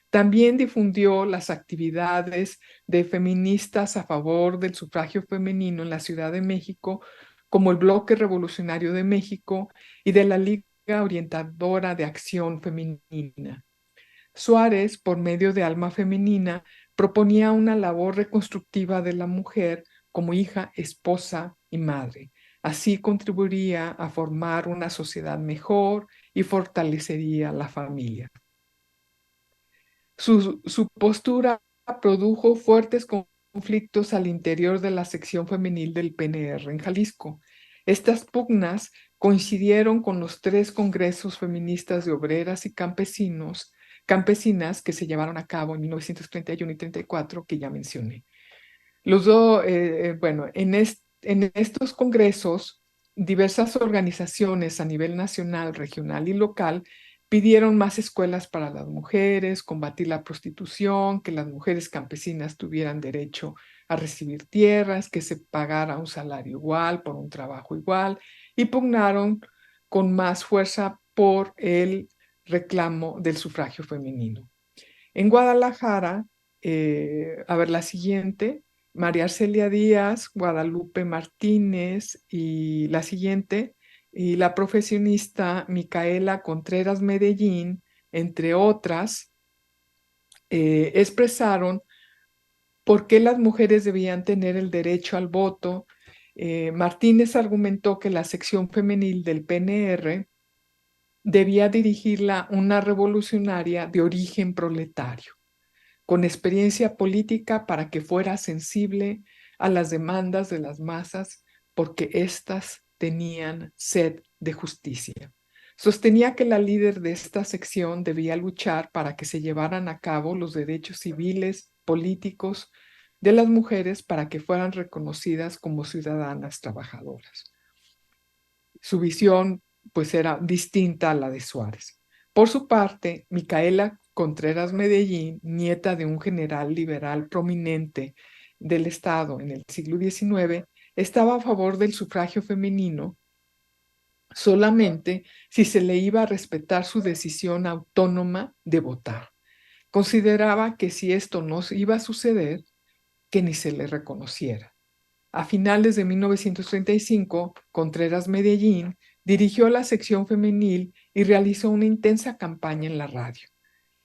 También difundió las actividades de feministas a favor del sufragio femenino en la Ciudad de México, como el Bloque Revolucionario de México y de la Liga Orientadora de Acción Femenina. Suárez, por medio de Alma Femenina, proponía una labor reconstructiva de la mujer como hija, esposa y madre. Así contribuiría a formar una sociedad mejor y fortalecería la familia. Su postura produjo fuertes conflictos al interior de la sección femenil del PNR en Jalisco. Estas pugnas coincidieron con los 3 congresos feministas de obreras y campesinas que se llevaron a cabo en 1931 y 34, que ya mencioné. En estos congresos, diversas organizaciones a nivel nacional, regional y local pidieron más escuelas para las mujeres, combatir la prostitución, que las mujeres campesinas tuvieran derecho a recibir tierras, que se pagara un salario igual por un trabajo igual, y pugnaron con más fuerza por el reclamo del sufragio femenino. En Guadalajara, la siguiente, María Arcelia Díaz, Guadalupe Martínez, y la siguiente, y la profesionista Micaela Contreras Medellín, entre otras, expresaron por qué las mujeres debían tener el derecho al voto. Martínez argumentó que la sección femenil del PNR debía dirigirla una revolucionaria de origen proletario, con experiencia política, para que fuera sensible a las demandas de las masas, porque éstas tenían sed de justicia. Sostenía que la líder de esta sección debía luchar para que se llevaran a cabo los derechos civiles, políticos de las mujeres, para que fueran reconocidas como ciudadanas trabajadoras. Su visión, pues, era distinta a la de Suárez. Por su parte, Micaela Contreras Medellín, nieta de un general liberal prominente del Estado en el siglo XIX, estaba a favor del sufragio femenino solamente si se le iba a respetar su decisión autónoma de votar. Consideraba que si esto no iba a suceder, que ni se le reconociera. A finales de 1935, Contreras Medellín dirigió la sección femenil y realizó una intensa campaña en la radio.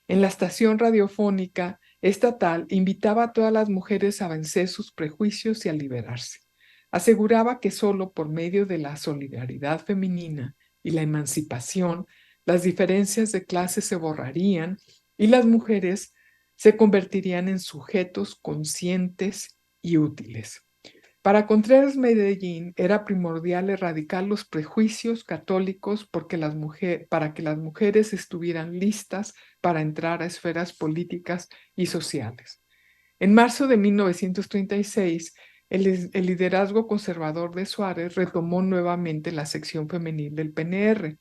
En la estación radiofónica estatal invitaba a todas las mujeres a vencer sus prejuicios y a liberarse. Aseguraba que solo por medio de la solidaridad femenina y la emancipación, las diferencias de clase se borrarían y las mujeres se convertirían en sujetos conscientes y útiles. Para Contreras Medellín era primordial erradicar los prejuicios católicos para que las mujeres estuvieran listas para entrar a esferas políticas y sociales. En marzo de 1936, el liderazgo conservador de Suárez retomó nuevamente la sección femenil del PNR.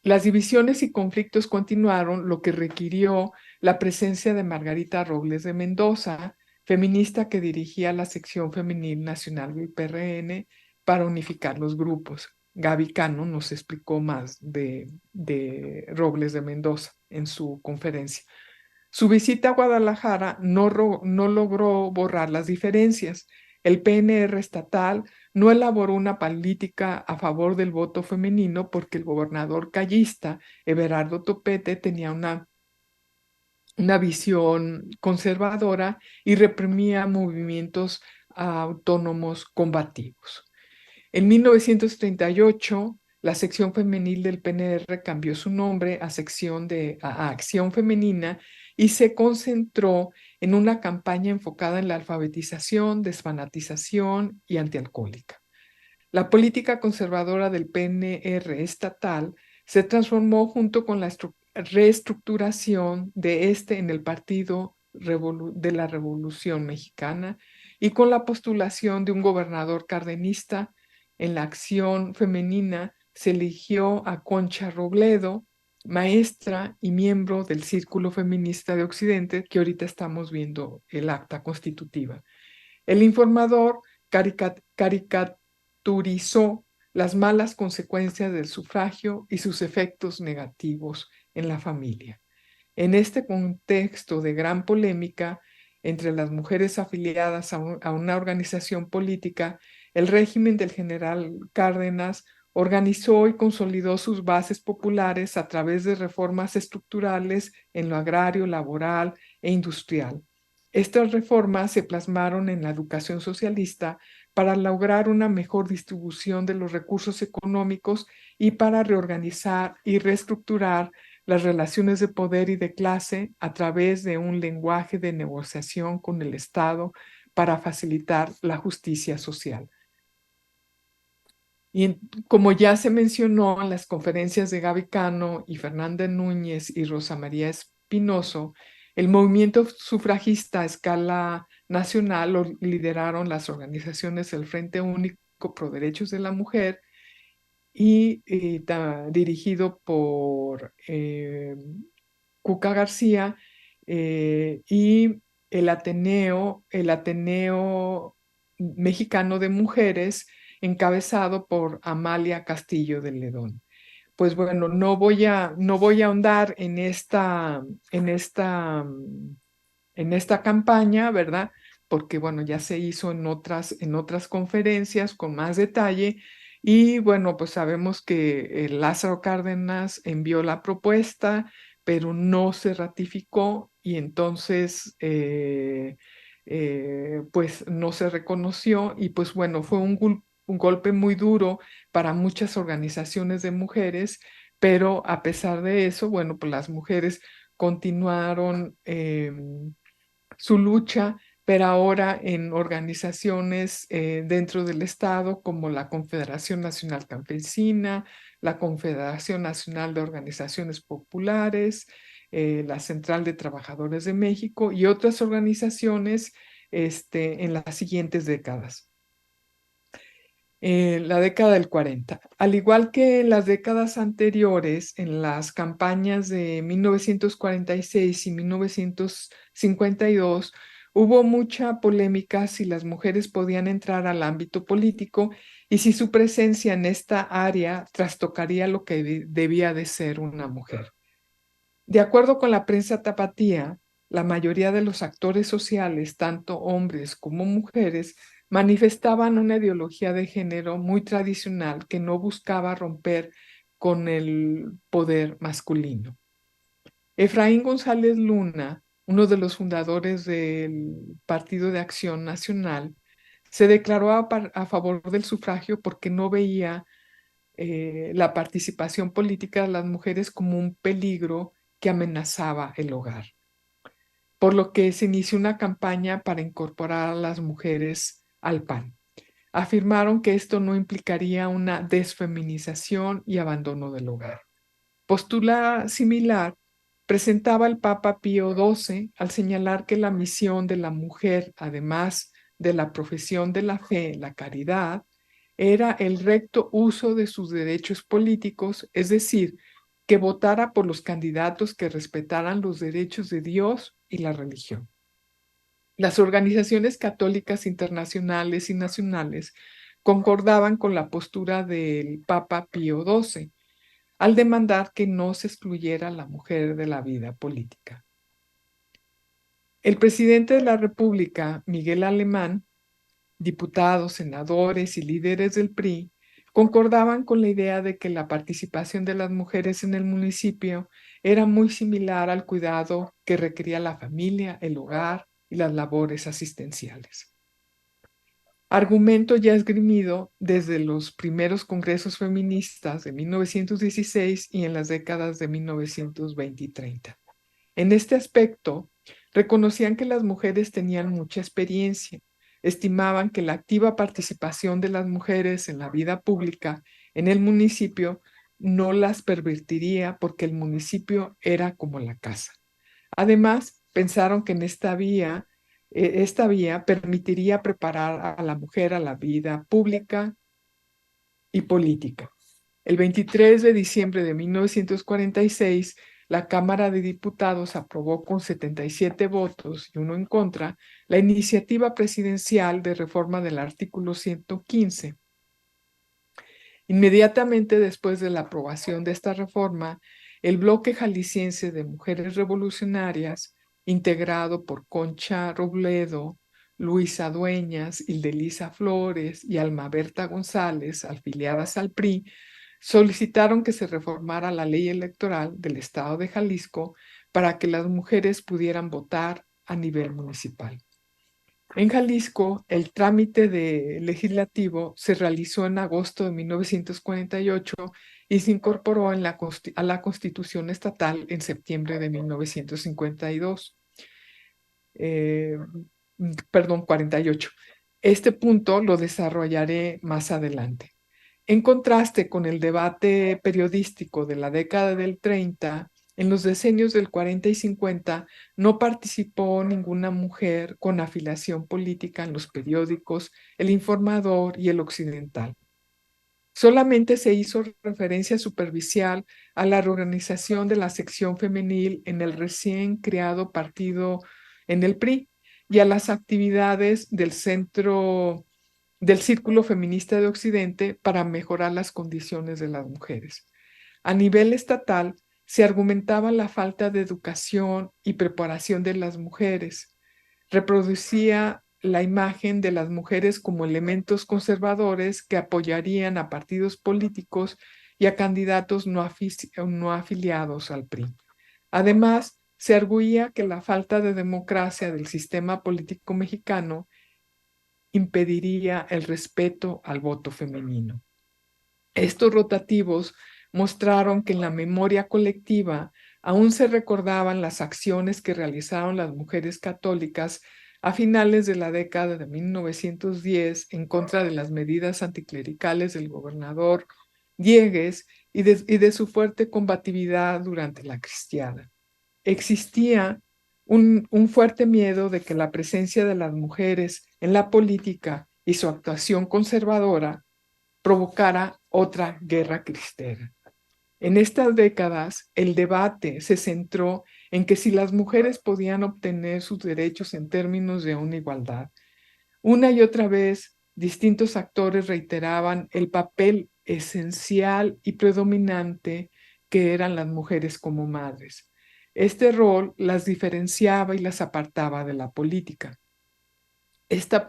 Las divisiones y conflictos continuaron, lo que requirió la presencia de Margarita Robles de Mendoza, feminista que dirigía la sección femenil nacional del PRN para unificar los grupos. Gaby Cano nos explicó más de Robles de Mendoza en su conferencia. Su visita a Guadalajara no logró borrar las diferencias. El PNR estatal no elaboró una política a favor del voto femenino porque el gobernador callista, Everardo Topete, tenía una visión conservadora y reprimía movimientos autónomos combativos. En 1938, la sección femenil del PNR cambió su nombre a Acción Femenina y se concentró en una campaña enfocada en la alfabetización, desfanatización y antialcohólica. La política conservadora del PNR estatal se transformó junto con la reestructuración de este en el Partido de la Revolución Mexicana y con la postulación de un gobernador cardenista. En la Acción Femenina se eligió a Concha Robledo, maestra y miembro del Círculo Feminista de Occidente, que ahorita estamos viendo el acta constitutiva. El informador caricaturizó las malas consecuencias del sufragio y sus efectos negativos en la familia. En este contexto de gran polémica entre las mujeres afiliadas a una organización política, el régimen del general Cárdenas organizó y consolidó sus bases populares a través de reformas estructurales en lo agrario, laboral e industrial. Estas reformas se plasmaron en la educación socialista para lograr una mejor distribución de los recursos económicos y para reorganizar y reestructurar las relaciones de poder y de clase a través de un lenguaje de negociación con el Estado para facilitar la justicia social. Y como ya se mencionó en las conferencias de Gaby Cano y Fernanda Núñez y Rosa María Espinoso, el movimiento sufragista a escala nacional lo lideraron las organizaciones del Frente Único Pro Derechos de la Mujer y dirigido por Cuca García y el Ateneo Mexicano de Mujeres, encabezado por Amalia Castillo de Ledón. Pues bueno, no voy a ahondar en esta campaña, ¿verdad? Porque bueno, ya se hizo en otras conferencias con más detalle. Y bueno, pues sabemos que Lázaro Cárdenas envió la propuesta, pero no se ratificó y entonces pues no se reconoció y pues bueno, fue un golpe muy duro para muchas organizaciones de mujeres, pero a pesar de eso, bueno, pues las mujeres continuaron su lucha, pero ahora en organizaciones dentro del Estado como la Confederación Nacional Campesina, la Confederación Nacional de Organizaciones Populares, la Central de Trabajadores de México y otras organizaciones en las siguientes décadas. La década del 40. Al igual que en las décadas anteriores, en las campañas de 1946 y 1952, hubo mucha polémica si las mujeres podían entrar al ámbito político y si su presencia en esta área trastocaría lo que debía de ser una mujer. De acuerdo con la prensa tapatía, la mayoría de los actores sociales, tanto hombres como mujeres, manifestaban una ideología de género muy tradicional que no buscaba romper con el poder masculino. Efraín González Luna, uno de los fundadores del Partido de Acción Nacional, se declaró a favor del sufragio porque no veía la participación política de las mujeres como un peligro que amenazaba el hogar, por lo que se inició una campaña para incorporar a las mujeres al PAN. Afirmaron que esto no implicaría una desfeminización y abandono del hogar. Postura similar presentaba el Papa Pío XII al señalar que la misión de la mujer, además de la profesión de la fe, la caridad, era el recto uso de sus derechos políticos, es decir, que votara por los candidatos que respetaran los derechos de Dios y la religión. Las organizaciones católicas internacionales y nacionales concordaban con la postura del Papa Pío XII al demandar que no se excluyera a la mujer de la vida política. El presidente de la República, Miguel Alemán, diputados, senadores y líderes del PRI concordaban con la idea de que la participación de las mujeres en el municipio era muy similar al cuidado que requería la familia, el hogar y las labores asistenciales. Argumento ya esgrimido desde los primeros congresos feministas de 1916 y en las décadas de 1920 y 30. En este aspecto, reconocían que las mujeres tenían mucha experiencia, estimaban que la activa participación de las mujeres en la vida pública en el municipio no las pervertiría porque el municipio era como la casa. Además, pensaron que en esta vía permitiría preparar a la mujer a la vida pública y política. El 23 de diciembre de 1946, la Cámara de Diputados aprobó con 77 votos y 1 en contra la iniciativa presidencial de reforma del artículo 115. Inmediatamente después de la aprobación de esta reforma, el bloque jalisciense de mujeres revolucionarias, integrado por Concha Robledo, Luisa Dueñas, Ildelisa Flores y Alma Berta González, afiliadas al PRI, solicitaron que se reformara la ley electoral del Estado de Jalisco para que las mujeres pudieran votar a nivel municipal. En Jalisco, el trámite legislativo se realizó en agosto de 1948 y se incorporó a la Constitución Estatal en septiembre de 1952. 48. Este punto lo desarrollaré más adelante. En contraste con el debate periodístico de la década del 30, en los decenios del 40 y 50 no participó ninguna mujer con afiliación política en los periódicos El Informador y El Occidental. Solamente se hizo referencia superficial a la reorganización de la sección femenil en el recién creado partido en el PRI y a las actividades del Círculo Feminista de Occidente para mejorar las condiciones de las mujeres. A nivel estatal, se argumentaba la falta de educación y preparación de las mujeres. Reproducía la imagen de las mujeres como elementos conservadores que apoyarían a partidos políticos y a candidatos no afiliados al PRI. Además, se arguía que la falta de democracia del sistema político mexicano impediría el respeto al voto femenino. Estos rotativos mostraron que en la memoria colectiva aún se recordaban las acciones que realizaron las mujeres católicas a finales de la década de 1910 en contra de las medidas anticlericales del gobernador Diegues y de su fuerte combatividad durante la cristiada. Existía un fuerte miedo de que la presencia de las mujeres en la política y su actuación conservadora provocara otra guerra cristera. En estas décadas, el debate se centró en que si las mujeres podían obtener sus derechos en términos de una igualdad. Una y otra vez, distintos actores reiteraban el papel esencial y predominante que eran las mujeres como madres. Este rol las diferenciaba y las apartaba de la política. Esta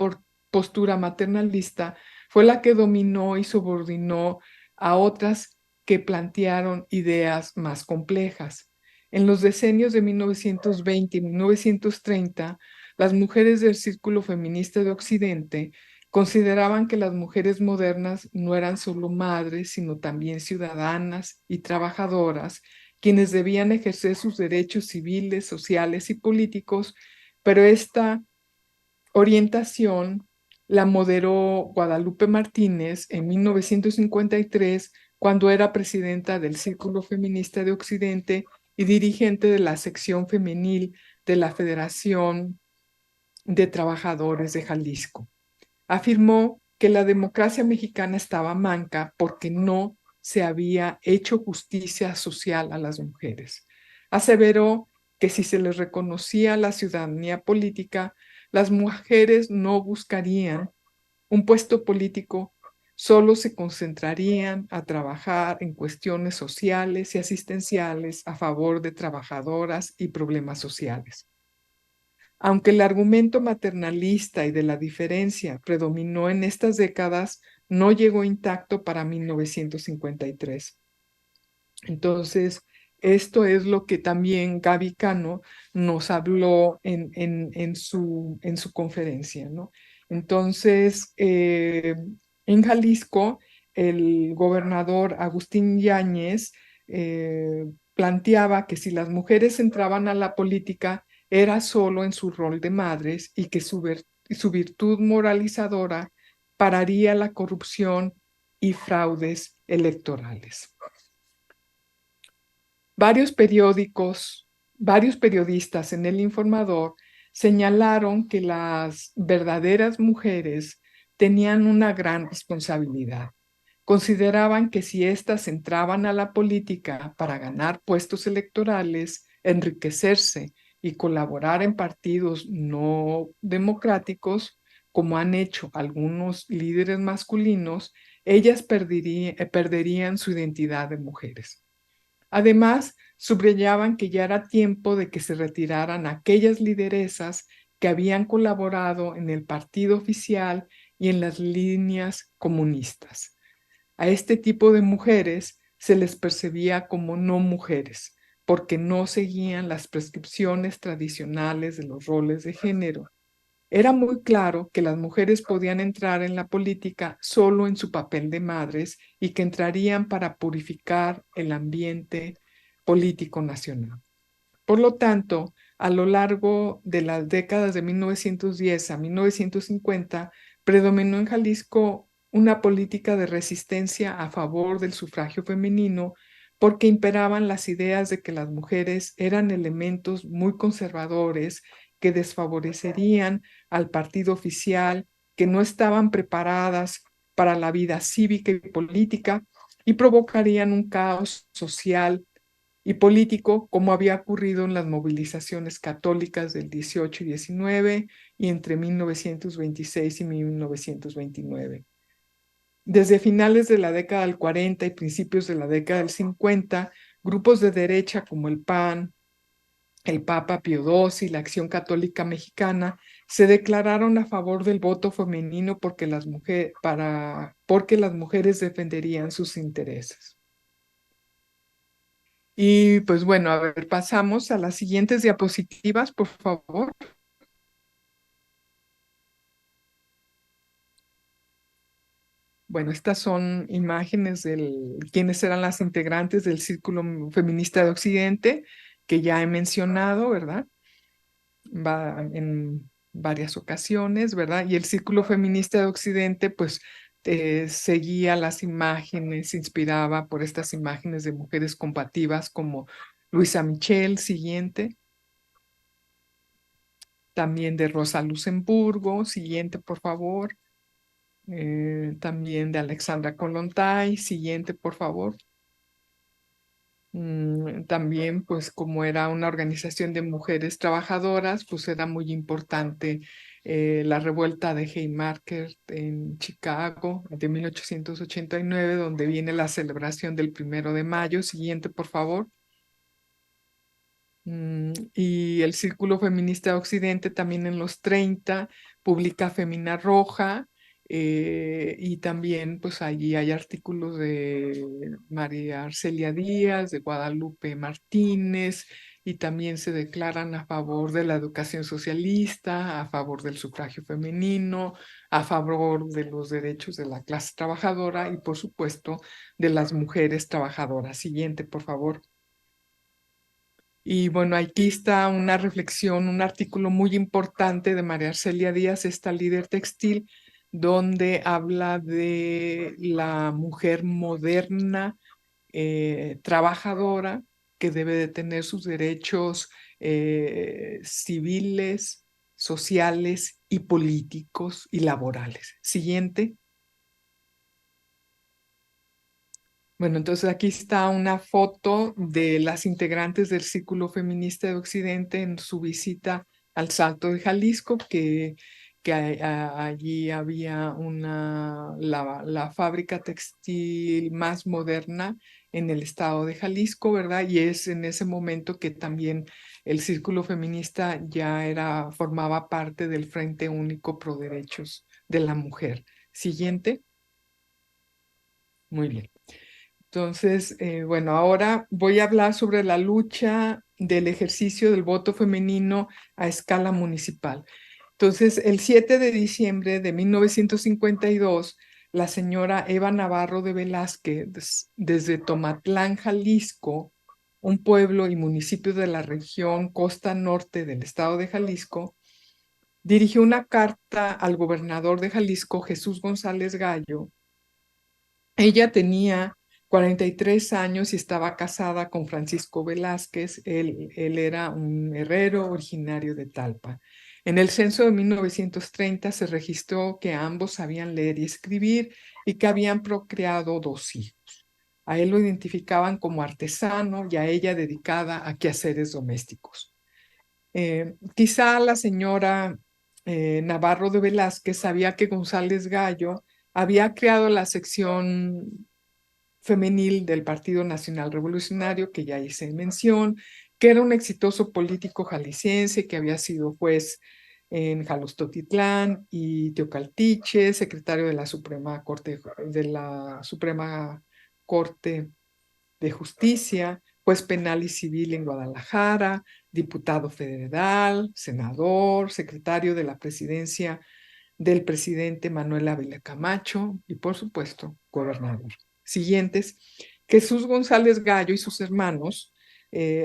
postura maternalista fue la que dominó y subordinó a otras que plantearon ideas más complejas. En los decenios de 1920 y 1930, las mujeres del Círculo Feminista de Occidente consideraban que las mujeres modernas no eran solo madres, sino también ciudadanas y trabajadoras, quienes debían ejercer sus derechos civiles, sociales y políticos, pero esta orientación la moderó Guadalupe Martínez en 1953, cuando era presidenta del Círculo Feminista de Occidente y dirigente de la sección femenil de la Federación de Trabajadores de Jalisco. Afirmó que la democracia mexicana estaba manca porque no se había hecho justicia social a las mujeres. Aseveró que si se les reconocía la ciudadanía política, las mujeres no buscarían un puesto político, solo se concentrarían a trabajar en cuestiones sociales y asistenciales a favor de trabajadoras y problemas sociales. Aunque el argumento maternalista y de la diferencia predominó en estas décadas, no llegó intacto para 1953. Entonces, esto es lo que también Gaby Cano nos habló en su conferencia, ¿no? Entonces, en Jalisco, el gobernador Agustín Yáñez planteaba que si las mujeres entraban a la política, era solo en su rol de madres y que su virtud moralizadora pararía la corrupción y fraudes electorales. Varios periodistas en El Informador señalaron que las verdaderas mujeres tenían una gran responsabilidad. Consideraban que si éstas entraban a la política para ganar puestos electorales, enriquecerse y colaborar en partidos no democráticos, como han hecho algunos líderes masculinos, ellas perderían su identidad de mujeres. Además, subrayaban que ya era tiempo de que se retiraran aquellas lideresas que habían colaborado en el partido oficial y en las líneas comunistas. A este tipo de mujeres se les percibía como no mujeres, porque no seguían las prescripciones tradicionales de los roles de género. Era muy claro que las mujeres podían entrar en la política solo en su papel de madres y que entrarían para purificar el ambiente político nacional. Por lo tanto, a lo largo de las décadas de 1910 a 1950, predominó en Jalisco una política de resistencia a favor del sufragio femenino porque imperaban las ideas de que las mujeres eran elementos muy conservadores que desfavorecerían al partido oficial, que no estaban preparadas para la vida cívica y política y provocarían un caos social y político, como había ocurrido en las movilizaciones católicas del 18 y 19 y entre 1926 y 1929. Desde finales de la década del 40 y principios de la década del 50, grupos de derecha como el PAN, el Papa Pío XII y la Acción Católica Mexicana se declararon a favor del voto femenino porque las mujeres defenderían sus intereses. Y pues bueno, a ver, pasamos a las siguientes diapositivas, por favor. Bueno, estas son imágenes de quiénes eran las integrantes del Círculo Feminista de Occidente, que ya he mencionado, ¿verdad? Va en varias ocasiones, ¿verdad? Y el Círculo Feminista de Occidente, pues, seguía las imágenes, se inspiraba por estas imágenes de mujeres combativas como Luisa Michel, siguiente. También de Rosa Luxemburgo, siguiente, por favor. También de Alexandra Kollontai, siguiente, por favor. También, pues como era una organización de mujeres trabajadoras, pues era muy importante la revuelta de Haymarket en Chicago de 1889, donde viene la celebración del 1 de mayo. Siguiente, por favor. Y el Círculo Feminista de Occidente también en los 30 publica Femina Roja, y también pues allí hay artículos de María Arcelia Díaz, de Guadalupe Martínez, y también se declaran a favor de la educación socialista, a favor del sufragio femenino, a favor de los derechos de la clase trabajadora y por supuesto de las mujeres trabajadoras. Siguiente, por favor. Y bueno, aquí está una reflexión, un artículo muy importante de María Arcelia Díaz, esta líder textil, donde habla de la mujer moderna, trabajadora, que debe de tener sus derechos civiles, sociales y políticos y laborales. Siguiente. Bueno, entonces aquí está una foto de las integrantes del Círculo Feminista de Occidente en su visita al Salto de Jalisco, que allí había la fábrica textil más moderna en el estado de Jalisco, ¿verdad? Y es en ese momento que también el Círculo Feminista ya formaba parte del Frente Único Pro Derechos de la Mujer. Siguiente. Muy bien. Entonces, bueno, ahora voy a hablar sobre la lucha del ejercicio del voto femenino a escala municipal. Entonces, el 7 de diciembre de 1952, la señora Eva Navarro de Velázquez, desde Tomatlán, Jalisco, un pueblo y municipio de la región costa norte del estado de Jalisco, dirigió una carta al gobernador de Jalisco, Jesús González Gallo. Ella tenía 43 años y estaba casada con Francisco Velázquez. Él era un herrero originario de Talpa. En el censo de 1930 se registró que ambos sabían leer y escribir y que habían procreado 2 hijos. A él lo identificaban como artesano y a ella dedicada a quehaceres domésticos. Quizá la señora Navarro de Velázquez sabía que González Gallo había creado la sección femenil del Partido Nacional Revolucionario, que ya hice mención, que era un exitoso político jalisciense, que había sido juez en Jalostotitlán y Teocaltiche, secretario de la Suprema Corte de Justicia, juez penal y civil en Guadalajara, diputado federal, senador, secretario de la presidencia del presidente Manuel Ávila Camacho y, por supuesto, gobernador. Siguientes, Jesús González Gallo y sus hermanos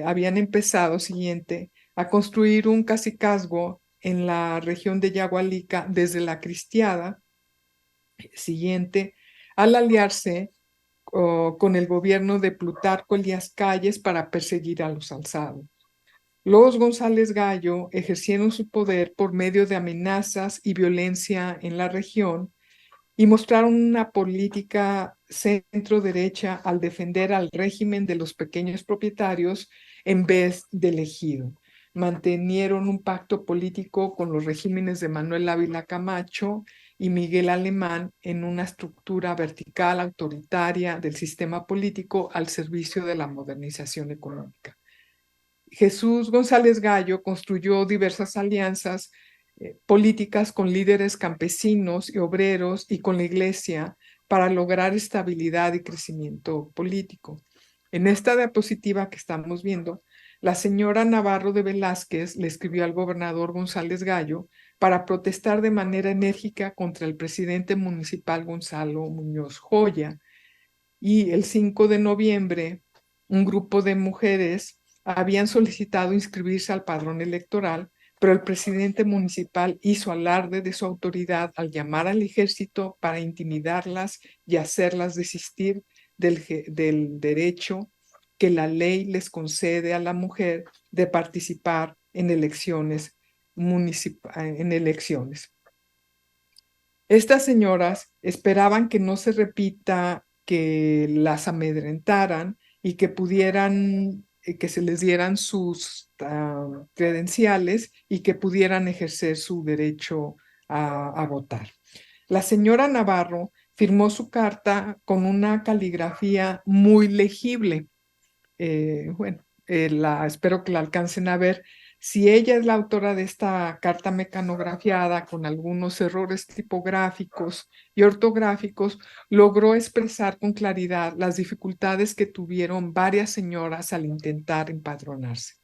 habían empezado, a construir un cacicazgo en la región de Yagualica desde la Cristiada, al aliarse con el gobierno de Plutarco Elías Calles para perseguir a los alzados. Los González Gallo ejercieron su poder por medio de amenazas y violencia en la región y mostraron una política centro-derecha al defender al régimen de los pequeños propietarios en vez del ejido. Mantenieron un pacto político con los regímenes de Manuel Ávila Camacho y Miguel Alemán en una estructura vertical autoritaria del sistema político al servicio de la modernización económica. Jesús González Gallo construyó diversas alianzas políticas con líderes campesinos y obreros y con la iglesia para lograr estabilidad y crecimiento político. En esta diapositiva que estamos viendo, la señora Navarro de Velázquez le escribió al gobernador González Gallo para protestar de manera enérgica contra el presidente municipal Gonzalo Muñoz Joya. Y el 5 de noviembre, un grupo de mujeres habían solicitado inscribirse al padrón electoral, pero el presidente municipal hizo alarde de su autoridad al llamar al ejército para intimidarlas y hacerlas desistir del derecho que la ley les concede a la mujer de participar en elecciones Estas señoras esperaban que no se repita que las amedrentaran y que que se les dieran sus credenciales y que pudieran ejercer su derecho a votar. La señora Navarro firmó su carta con una caligrafía muy legible. Espero que la alcancen a ver. Si ella es la autora de esta carta mecanografiada con algunos errores tipográficos y ortográficos, logró expresar con claridad las dificultades que tuvieron varias señoras al intentar empadronarse.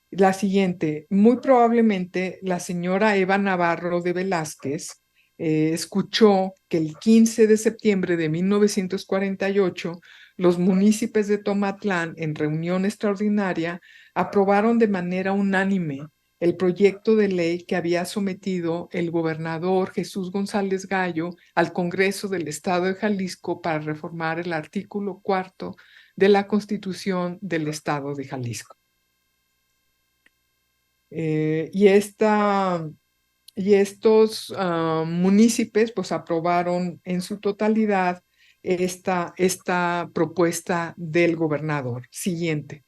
La siguiente, muy probablemente la señora Eva Navarro de Velázquez escuchó que el 15 de septiembre de 1948 los municipios de Tomatlán, en reunión extraordinaria, aprobaron de manera unánime el proyecto de ley que había sometido el gobernador Jesús González Gallo al Congreso del Estado de Jalisco para reformar el artículo 4 de la Constitución del Estado de Jalisco. Y estos municipios pues aprobaron en su totalidad esta propuesta del gobernador. Siguiente.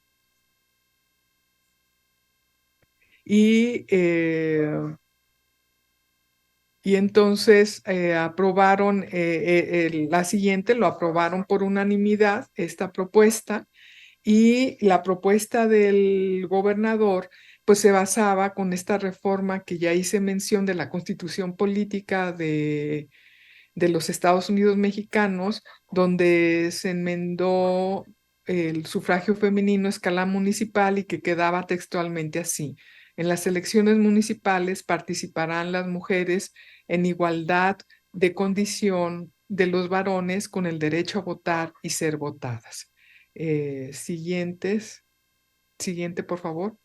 Y entonces aprobaron la siguiente, lo aprobaron por unanimidad, esta propuesta, y la propuesta del gobernador pues se basaba con esta reforma que ya hice mención de la Constitución Política de los Estados Unidos Mexicanos, donde se enmendó el sufragio femenino a escala municipal y que quedaba textualmente así: en las elecciones municipales participarán las mujeres en igualdad de condición de los varones con el derecho a votar y ser votadas. Siguiente, por favor.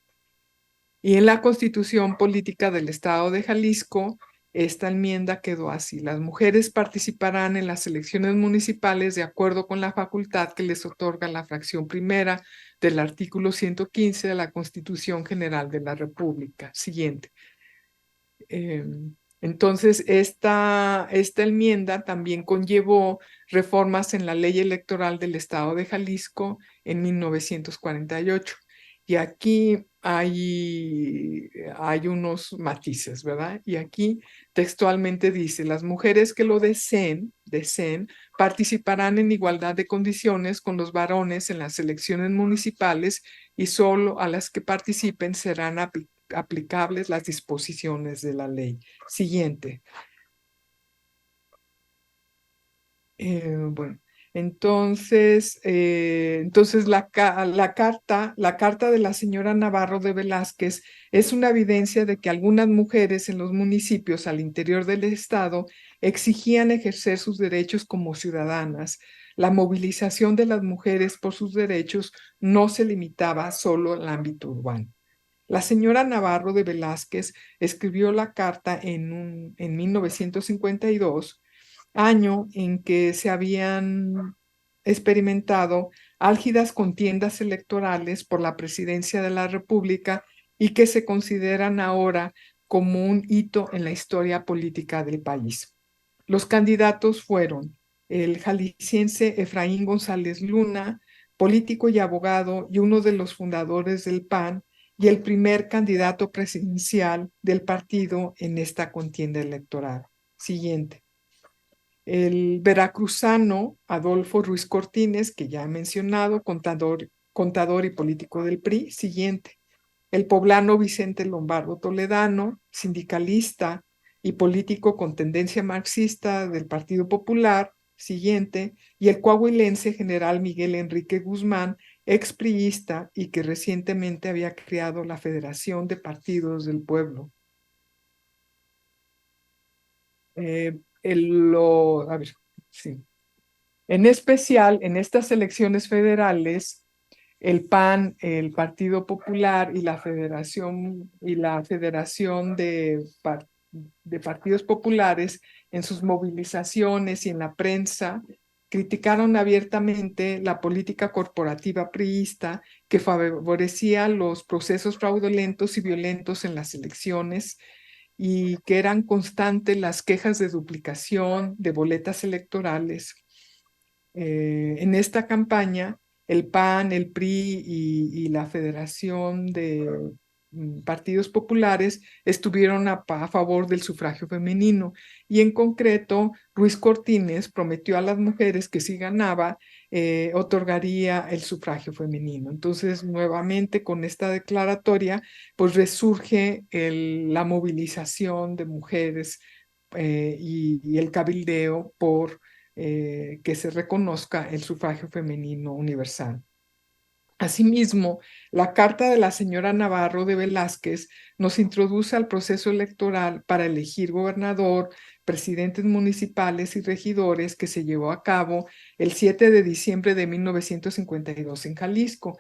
Y en la Constitución Política del Estado de Jalisco, esta enmienda quedó así: las mujeres participarán en las elecciones municipales de acuerdo con la facultad que les otorga la fracción primera del artículo 115 de la Constitución General de la República. Siguiente. Entonces, esta enmienda también conllevó reformas en la ley electoral del Estado de Jalisco en 1948. Y aquí hay unos matices, ¿verdad? Y aquí textualmente dice: las mujeres que lo deseen participarán en igualdad de condiciones con los varones en las elecciones municipales y solo a las que participen serán aplicables las disposiciones de la ley. Siguiente. Bueno, entonces la carta de la señora Navarro de Velázquez es una evidencia de que algunas mujeres en los municipios al interior del estado exigían ejercer sus derechos como ciudadanas. La movilización de las mujeres por sus derechos no se limitaba solo al ámbito urbano. La señora Navarro de Velázquez escribió la carta en 1952, año en que se habían experimentado álgidas contiendas electorales por la presidencia de la República y que se consideran ahora como un hito en la historia política del país. Los candidatos fueron el jalisciense Efraín González Luna, político y abogado y uno de los fundadores del PAN, y el primer candidato presidencial del partido en esta contienda electoral. Siguiente. El veracruzano Adolfo Ruiz Cortines, que ya he mencionado, contador y político del PRI. Siguiente. El poblano Vicente Lombardo Toledano, sindicalista y político con tendencia marxista del Partido Popular. Siguiente. Y el coahuilense general Miguel Enrique Guzmán, expriista y que recientemente había creado la Federación de Partidos del Pueblo. A ver, sí. En especial, en estas elecciones federales, el PAN, el Partido Popular y la Federación de Partidos Populares, en sus movilizaciones y en la prensa, criticaron abiertamente la política corporativa priista que favorecía los procesos fraudulentos y violentos en las elecciones, y que eran constantes las quejas de duplicación de boletas electorales. En esta campaña, el PAN, el PRI y la Federación de Partidos Populares estuvieron a favor del sufragio femenino, y en concreto Ruiz Cortines prometió a las mujeres que si ganaba otorgaría el sufragio femenino. Entonces, nuevamente con esta declaratoria pues resurge la movilización de mujeres y el cabildeo por que se reconozca el sufragio femenino universal. Asimismo, la carta de la señora Navarro de Velázquez nos introduce al proceso electoral para elegir gobernador, presidentes municipales y regidores, que se llevó a cabo el 7 de diciembre de 1952 en Jalisco.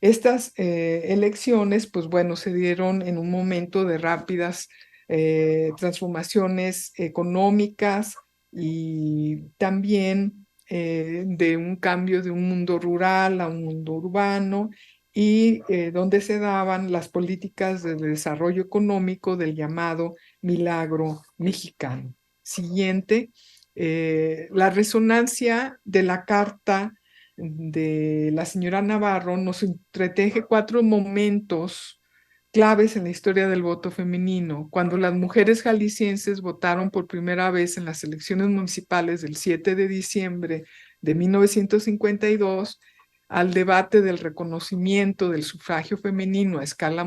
Estas elecciones, pues bueno, se dieron en un momento de rápidas transformaciones económicas y también de un cambio de un mundo rural a un mundo urbano y donde se daban las políticas de desarrollo económico del llamado milagro mexicano. Siguiente, la resonancia de la carta de la señora Navarro nos entreteje 4 momentos claves en la historia del voto femenino. Cuando las mujeres jaliscienses votaron por primera vez en las elecciones municipales del 7 de diciembre de 1952, al debate del reconocimiento del sufragio femenino a escala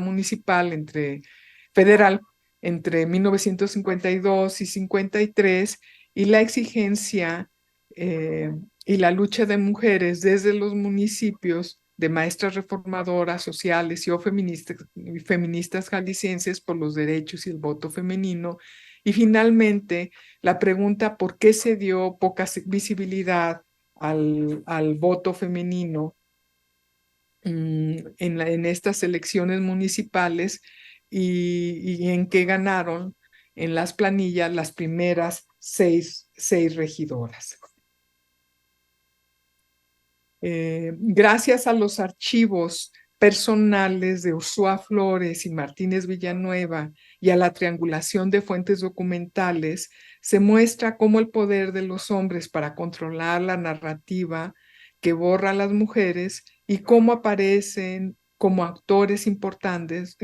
federal entre 1952 y 53 y la exigencia y la lucha de mujeres desde los municipios de maestras reformadoras sociales y o feministas jaliscienses por los derechos y el voto femenino. Y finalmente, la pregunta por qué se dio poca visibilidad al voto femenino en estas elecciones municipales y en qué ganaron en las planillas las primeras seis regidoras. Gracias a los archivos personales de Ursúa Flores y Martínez Villanueva y a la triangulación de fuentes documentales, se muestra cómo el poder de los hombres para controlar la narrativa que borra a las mujeres y cómo aparecen como actores importantes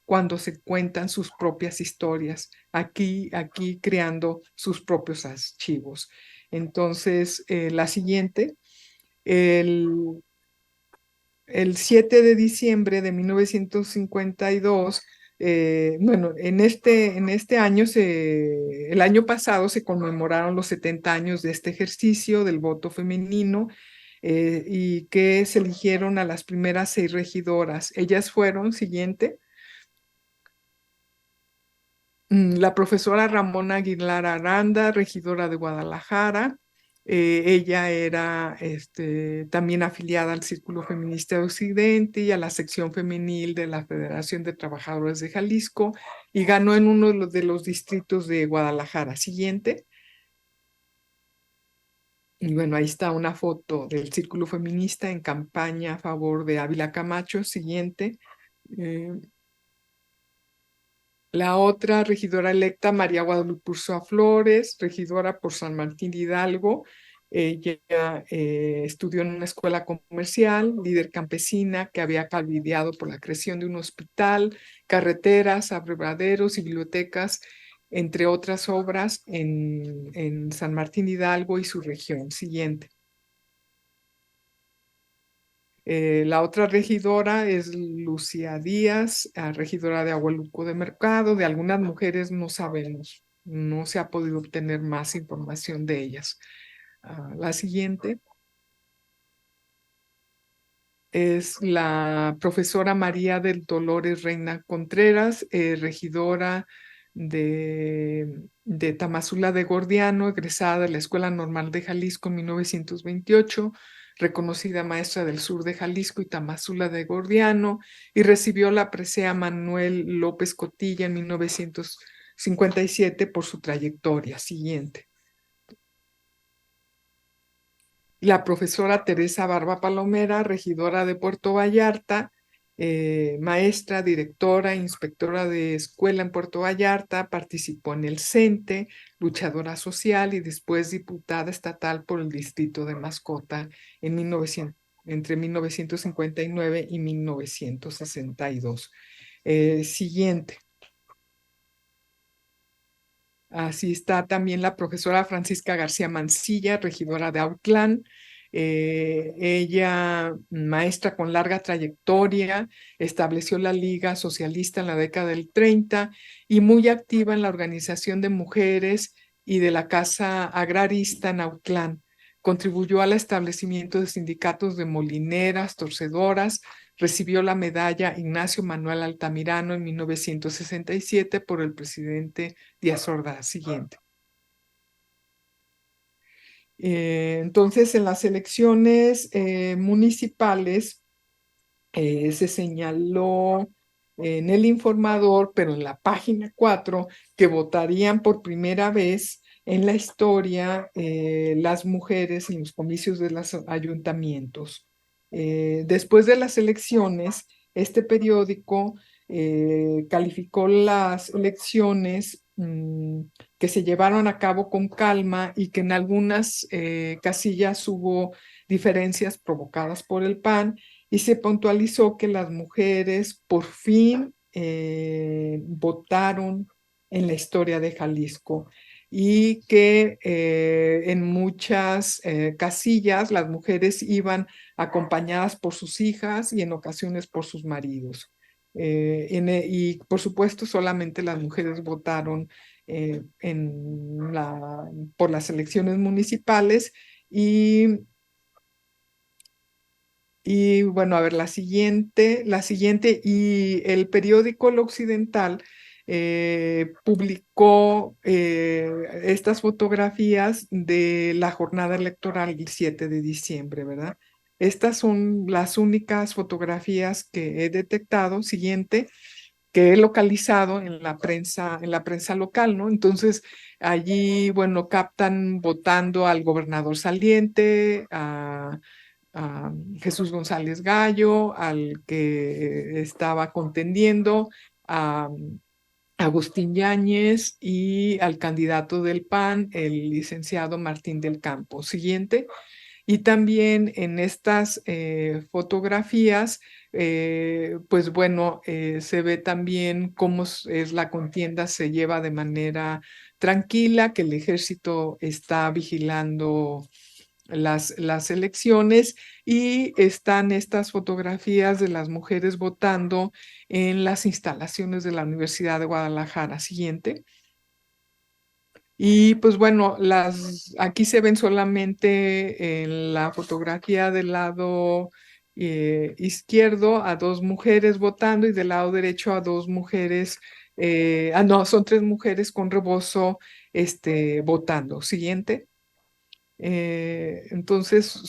cuando se cuentan sus propias historias, aquí creando sus propios archivos. Entonces, la siguiente. El 7 de diciembre de 1952, bueno, en este año, el año pasado se conmemoraron los 70 años de este ejercicio del voto femenino y que se eligieron a las primeras 6 regidoras. Ellas fueron, siguiente, la profesora Ramona Aguilar Aranda, regidora de Guadalajara. Ella era también afiliada al Círculo Feminista de Occidente y a la sección femenil de la Federación de Trabajadores de Jalisco y ganó en uno de los distritos de Guadalajara. Siguiente. Y bueno, ahí está una foto del Círculo Feminista en campaña a favor de Ávila Camacho. Siguiente. La otra regidora electa, María Guadalupe Ursúa Flores, regidora por San Martín Hidalgo. Ella estudió en una escuela comercial, líder campesina que había cabildeado por la creación de un hospital, carreteras, abrevaderos y bibliotecas, entre otras obras en San Martín Hidalgo y su región. Siguiente. La otra regidora es Lucía Díaz, regidora de Agualuco de Mercado. De algunas mujeres no sabemos, no se ha podido obtener más información de ellas. La siguiente es la profesora María del Dolores Reina Contreras, regidora de Tamazula de Gordiano, egresada de la Escuela Normal de Jalisco en 1928, reconocida maestra del sur de Jalisco y Tamazula de Gordiano, y recibió la presea Manuel López Cotilla en 1957 por su trayectoria. Siguiente. La profesora Teresa Barba Palomera, regidora de Puerto Vallarta, maestra, directora, inspectora de escuela en Puerto Vallarta, participó en el CENTE, luchadora social y después diputada estatal por el distrito de Mascota entre 1959 y 1962. Siguiente. Así está también la profesora Francisca García Mancilla, regidora de Autlán. Ella, maestra con larga trayectoria, estableció la Liga Socialista en la década del 30 y muy activa en la organización de mujeres y de la Casa Agrarista en Autlán. Contribuyó al establecimiento de sindicatos de molineras, torcedoras. Recibió la medalla Ignacio Manuel Altamirano en 1967 por el presidente Díaz Ordaz. Siguiente. Entonces, en las elecciones municipales se señaló en el informador, pero en la página 4, que votarían por primera vez en la historia las mujeres en los comicios de los ayuntamientos. Después de las elecciones, este periódico calificó las elecciones que se llevaron a cabo con calma y que en algunas casillas hubo diferencias provocadas por el PAN, y se puntualizó que las mujeres por fin votaron en la historia de Jalisco y que en muchas casillas las mujeres iban acompañadas por sus hijas y en ocasiones por sus maridos. Y por supuesto solamente las mujeres votaron por las elecciones municipales. Y bueno, a ver, la siguiente, y el periódico El Occidental publicó estas fotografías de la jornada electoral el 7 de diciembre, ¿verdad? Estas son las únicas fotografías que he detectado, siguiente, que he localizado en la prensa local, ¿no? Entonces, allí, bueno, captan votando al gobernador saliente, a Jesús González Gallo, al que estaba contendiendo, a Agustín Yáñez y al candidato del PAN, el licenciado Martín del Campo. Siguiente. Y también en estas fotografías, pues bueno, se ve también cómo es la contienda, se lleva de manera tranquila, que el ejército está vigilando las elecciones, y están estas fotografías de las mujeres votando en las instalaciones de la Universidad de Guadalajara. Siguiente. Y pues bueno, aquí se ven solamente en la fotografía del lado izquierdo a dos mujeres votando y del lado derecho a dos mujeres, no, son tres mujeres con rebozo votando. Siguiente. Entonces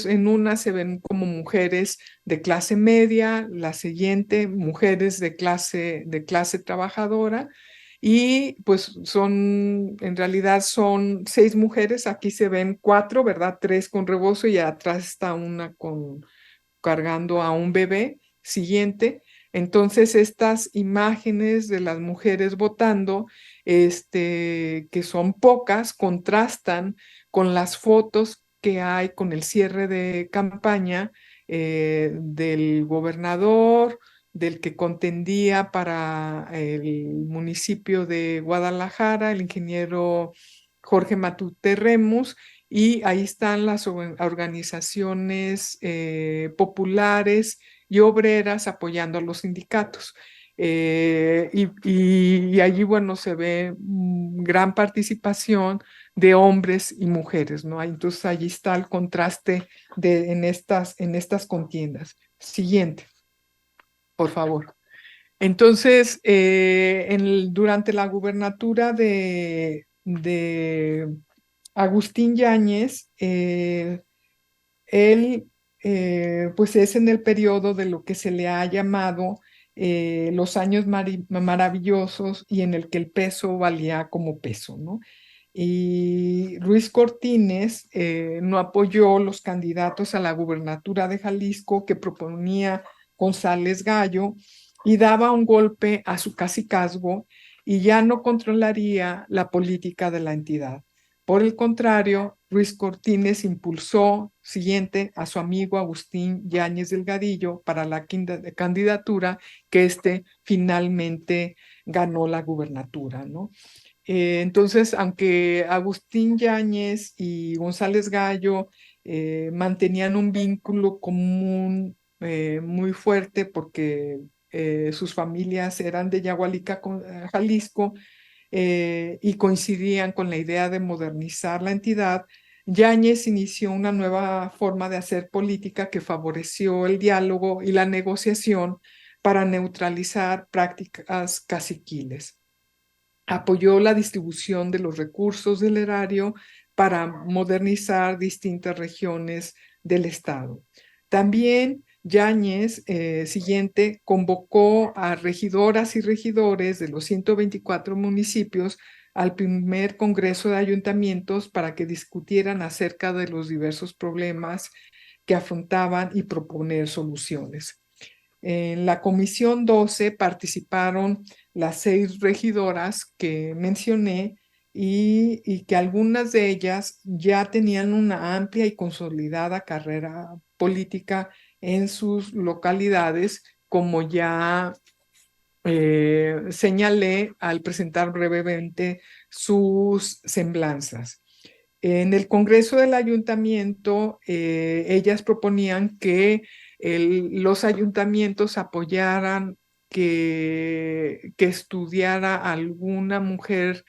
en una se ven como mujeres de clase media, la siguiente mujeres de clase trabajadora, y pues en realidad son 6 mujeres, aquí se ven 4, ¿verdad? 3 con rebozo y atrás está una cargando a un bebé. Siguiente. Entonces, estas imágenes de las mujeres votando, que son pocas, contrastan con las fotos que hay con el cierre de campaña del gobernador, del que contendía para el municipio de Guadalajara, el ingeniero Jorge Matute Remus, y ahí están las organizaciones populares y obreras apoyando a los sindicatos. Y allí, bueno, se ve gran participación de hombres y mujeres, ¿no? Entonces allí está el contraste en estas contiendas. Siguiente, por favor. Entonces, durante la gubernatura de Agustín Yáñez, él pues es en el periodo de lo que se le ha llamado los años maravillosos, y en el que el peso valía como peso, ¿no? Y Ruiz Cortines no apoyó los candidatos a la gubernatura de Jalisco que proponía González Gallo, y daba un golpe a su cacicazgo y ya no controlaría la política de la entidad. Por el contrario, Ruiz Cortines impulsó, siguiente, a su amigo Agustín Yáñez Delgadillo para la candidatura, que finalmente ganó la gubernatura, ¿no? Entonces, aunque Agustín Yáñez y González Gallo mantenían un vínculo común muy fuerte, porque sus familias eran de Yagualica, Jalisco, y coincidían con la idea de modernizar la entidad, Yáñez inició una nueva forma de hacer política que favoreció el diálogo y la negociación para neutralizar prácticas caciquiles. Apoyó la distribución de los recursos del erario para modernizar distintas regiones del estado. También Yáñez, siguiente, convocó a regidoras y regidores de los 124 municipios al primer Congreso de Ayuntamientos para que discutieran acerca de los diversos problemas que afrontaban y proponer soluciones. En la Comisión 12 participaron las 6 regidoras que mencioné y que algunas de ellas ya tenían una amplia y consolidada carrera política en sus localidades, como ya señalé al presentar brevemente sus semblanzas. En el Congreso del Ayuntamiento, ellas proponían que los ayuntamientos apoyaran que estudiara alguna mujer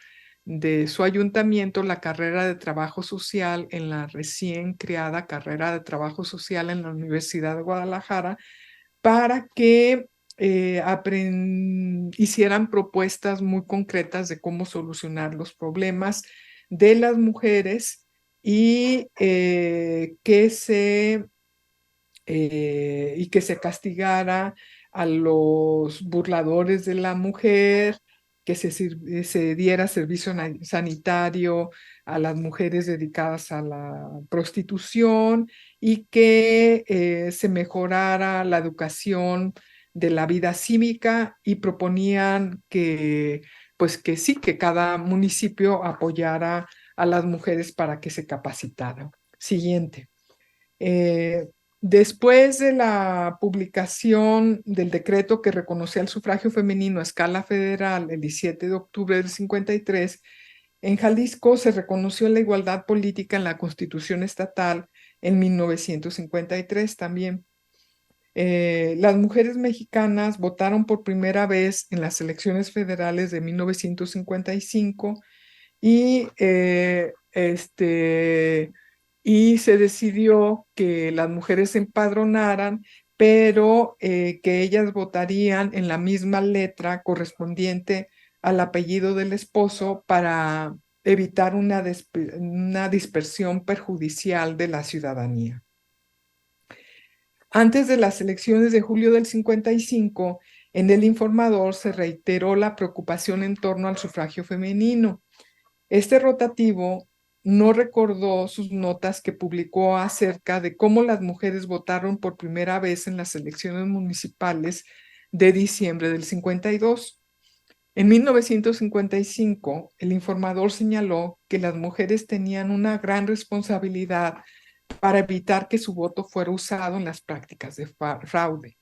de su ayuntamiento la carrera de trabajo social en la recién creada carrera de trabajo social en la Universidad de Guadalajara para que hicieran propuestas muy concretas de cómo solucionar los problemas de las mujeres y que se castigara a los burladores de la mujer, que se diera servicio sanitario a las mujeres dedicadas a la prostitución y que se mejorara la educación de la vida cívica, y proponían pues que sí, que cada municipio apoyara a las mujeres para que se capacitaran. Siguiente. Después de la publicación del decreto que reconocía el sufragio femenino a escala federal el 17 de octubre del 53, en Jalisco se reconoció la igualdad política en la Constitución estatal en 1953 también. Las mujeres mexicanas votaron por primera vez en las elecciones federales de 1955 y y se decidió que las mujeres se empadronaran, pero que ellas votarían en la misma letra correspondiente al apellido del esposo para evitar una dispersión perjudicial de la ciudadanía. Antes de las elecciones de julio del 55, en el Informador se reiteró la preocupación en torno al sufragio femenino. Este rotativo no recordó sus notas que publicó acerca de cómo las mujeres votaron por primera vez en las elecciones municipales de diciembre del 52. En 1955, el Informador señaló que las mujeres tenían una gran responsabilidad para evitar que su voto fuera usado en las prácticas de fraude.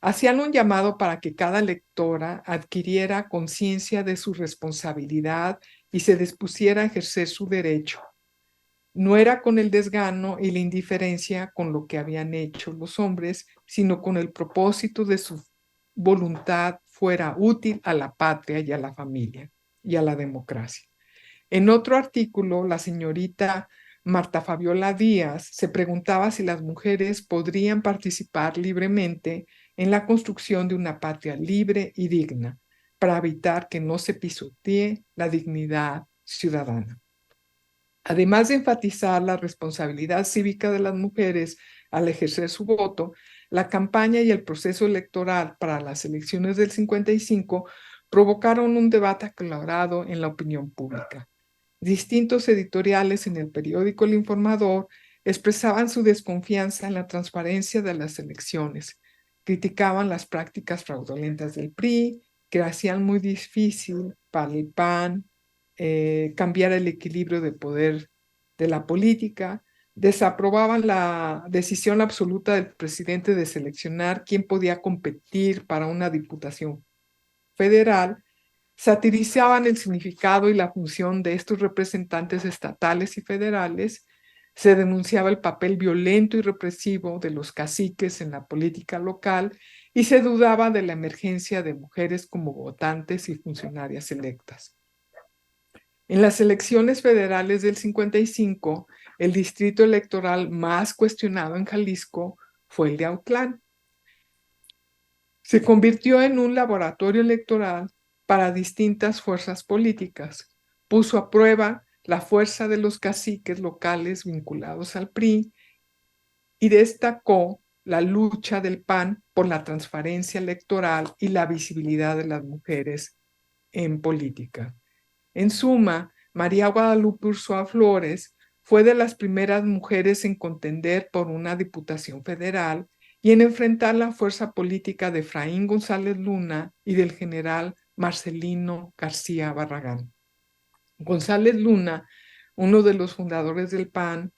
Hacían un llamado para que cada lectora adquiriera conciencia de su responsabilidad y se dispusiera a ejercer su derecho. No era con el desgano y la indiferencia con lo que habían hecho los hombres, sino con el propósito de su voluntad fuera útil a la patria y a la familia y a la democracia. En otro artículo, la señorita Marta Fabiola Díaz se preguntaba si las mujeres podrían participar libremente en la construcción de una patria libre y digna, para evitar que no se pisotee la dignidad ciudadana. Además de enfatizar la responsabilidad cívica de las mujeres al ejercer su voto, la campaña y el proceso electoral para las elecciones del 55 provocaron un debate acalorado en la opinión pública. Distintos editoriales en el periódico El Informador expresaban su desconfianza en la transparencia de las elecciones, criticaban las prácticas fraudulentas del PRI, que hacían muy difícil para el PAN cambiar el equilibrio de poder de la política, desaprobaban la decisión absoluta del presidente de seleccionar quién podía competir para una diputación federal, satirizaban el significado y la función de estos representantes estatales y federales, se denunciaba el papel violento y represivo de los caciques en la política local y se dudaba de la emergencia de mujeres como votantes y funcionarias electas. En las elecciones federales del 55, el distrito electoral más cuestionado en Jalisco fue el de Autlán. Se convirtió en un laboratorio electoral para distintas fuerzas políticas. Puso a prueba la fuerza de los caciques locales vinculados al PRI y destacó la lucha del PAN por la transparencia electoral y la visibilidad de las mujeres en política. En suma, María Guadalupe Urzúa Flores fue de las primeras mujeres en contender por una diputación federal y en enfrentar la fuerza política de Efraín González Luna y del general Marcelino García Barragán. González Luna, uno de los fundadores del PAN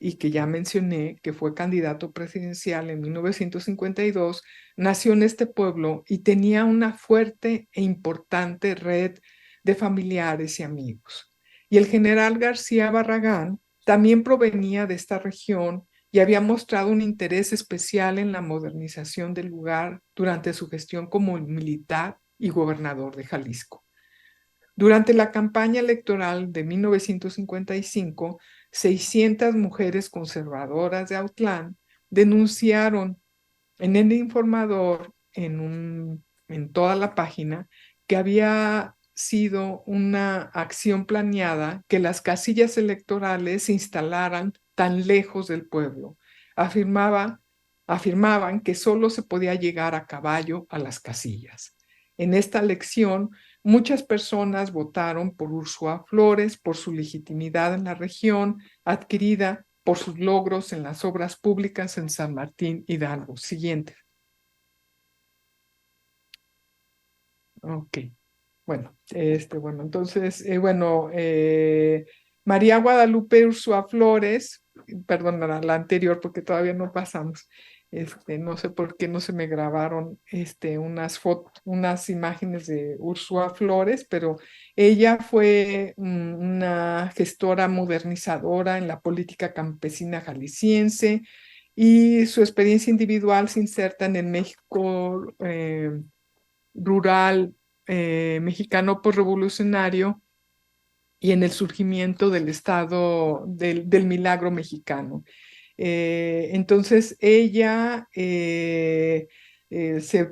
y que ya mencioné, que fue candidato presidencial en 1952, nació en este pueblo y tenía una fuerte e importante red de familiares y amigos. Y el general García Barragán también provenía de esta región y había mostrado un interés especial en la modernización del lugar durante su gestión como militar y gobernador de Jalisco. Durante la campaña electoral de 1955, 600 mujeres conservadoras de Autlán denunciaron en el informador, en toda la página, que había sido una acción planeada que las casillas electorales se instalaran tan lejos del pueblo. Afirmaban que solo se podía llegar a caballo a las casillas. En esta elección, muchas personas votaron por Urzúa Flores por su legitimidad en la región adquirida por sus logros en las obras públicas en San Martín Hidalgo. Siguiente. Ok. Bueno, entonces, María Guadalupe Urzúa Flores, perdón, la anterior porque todavía no pasamos, no sé por qué no se me grabaron unas imágenes de Urzúa Flores, pero ella fue una gestora modernizadora en la política campesina jalisciense y su experiencia individual se inserta en el México rural mexicano postrevolucionario y en el surgimiento del Estado del milagro mexicano. Entonces ella se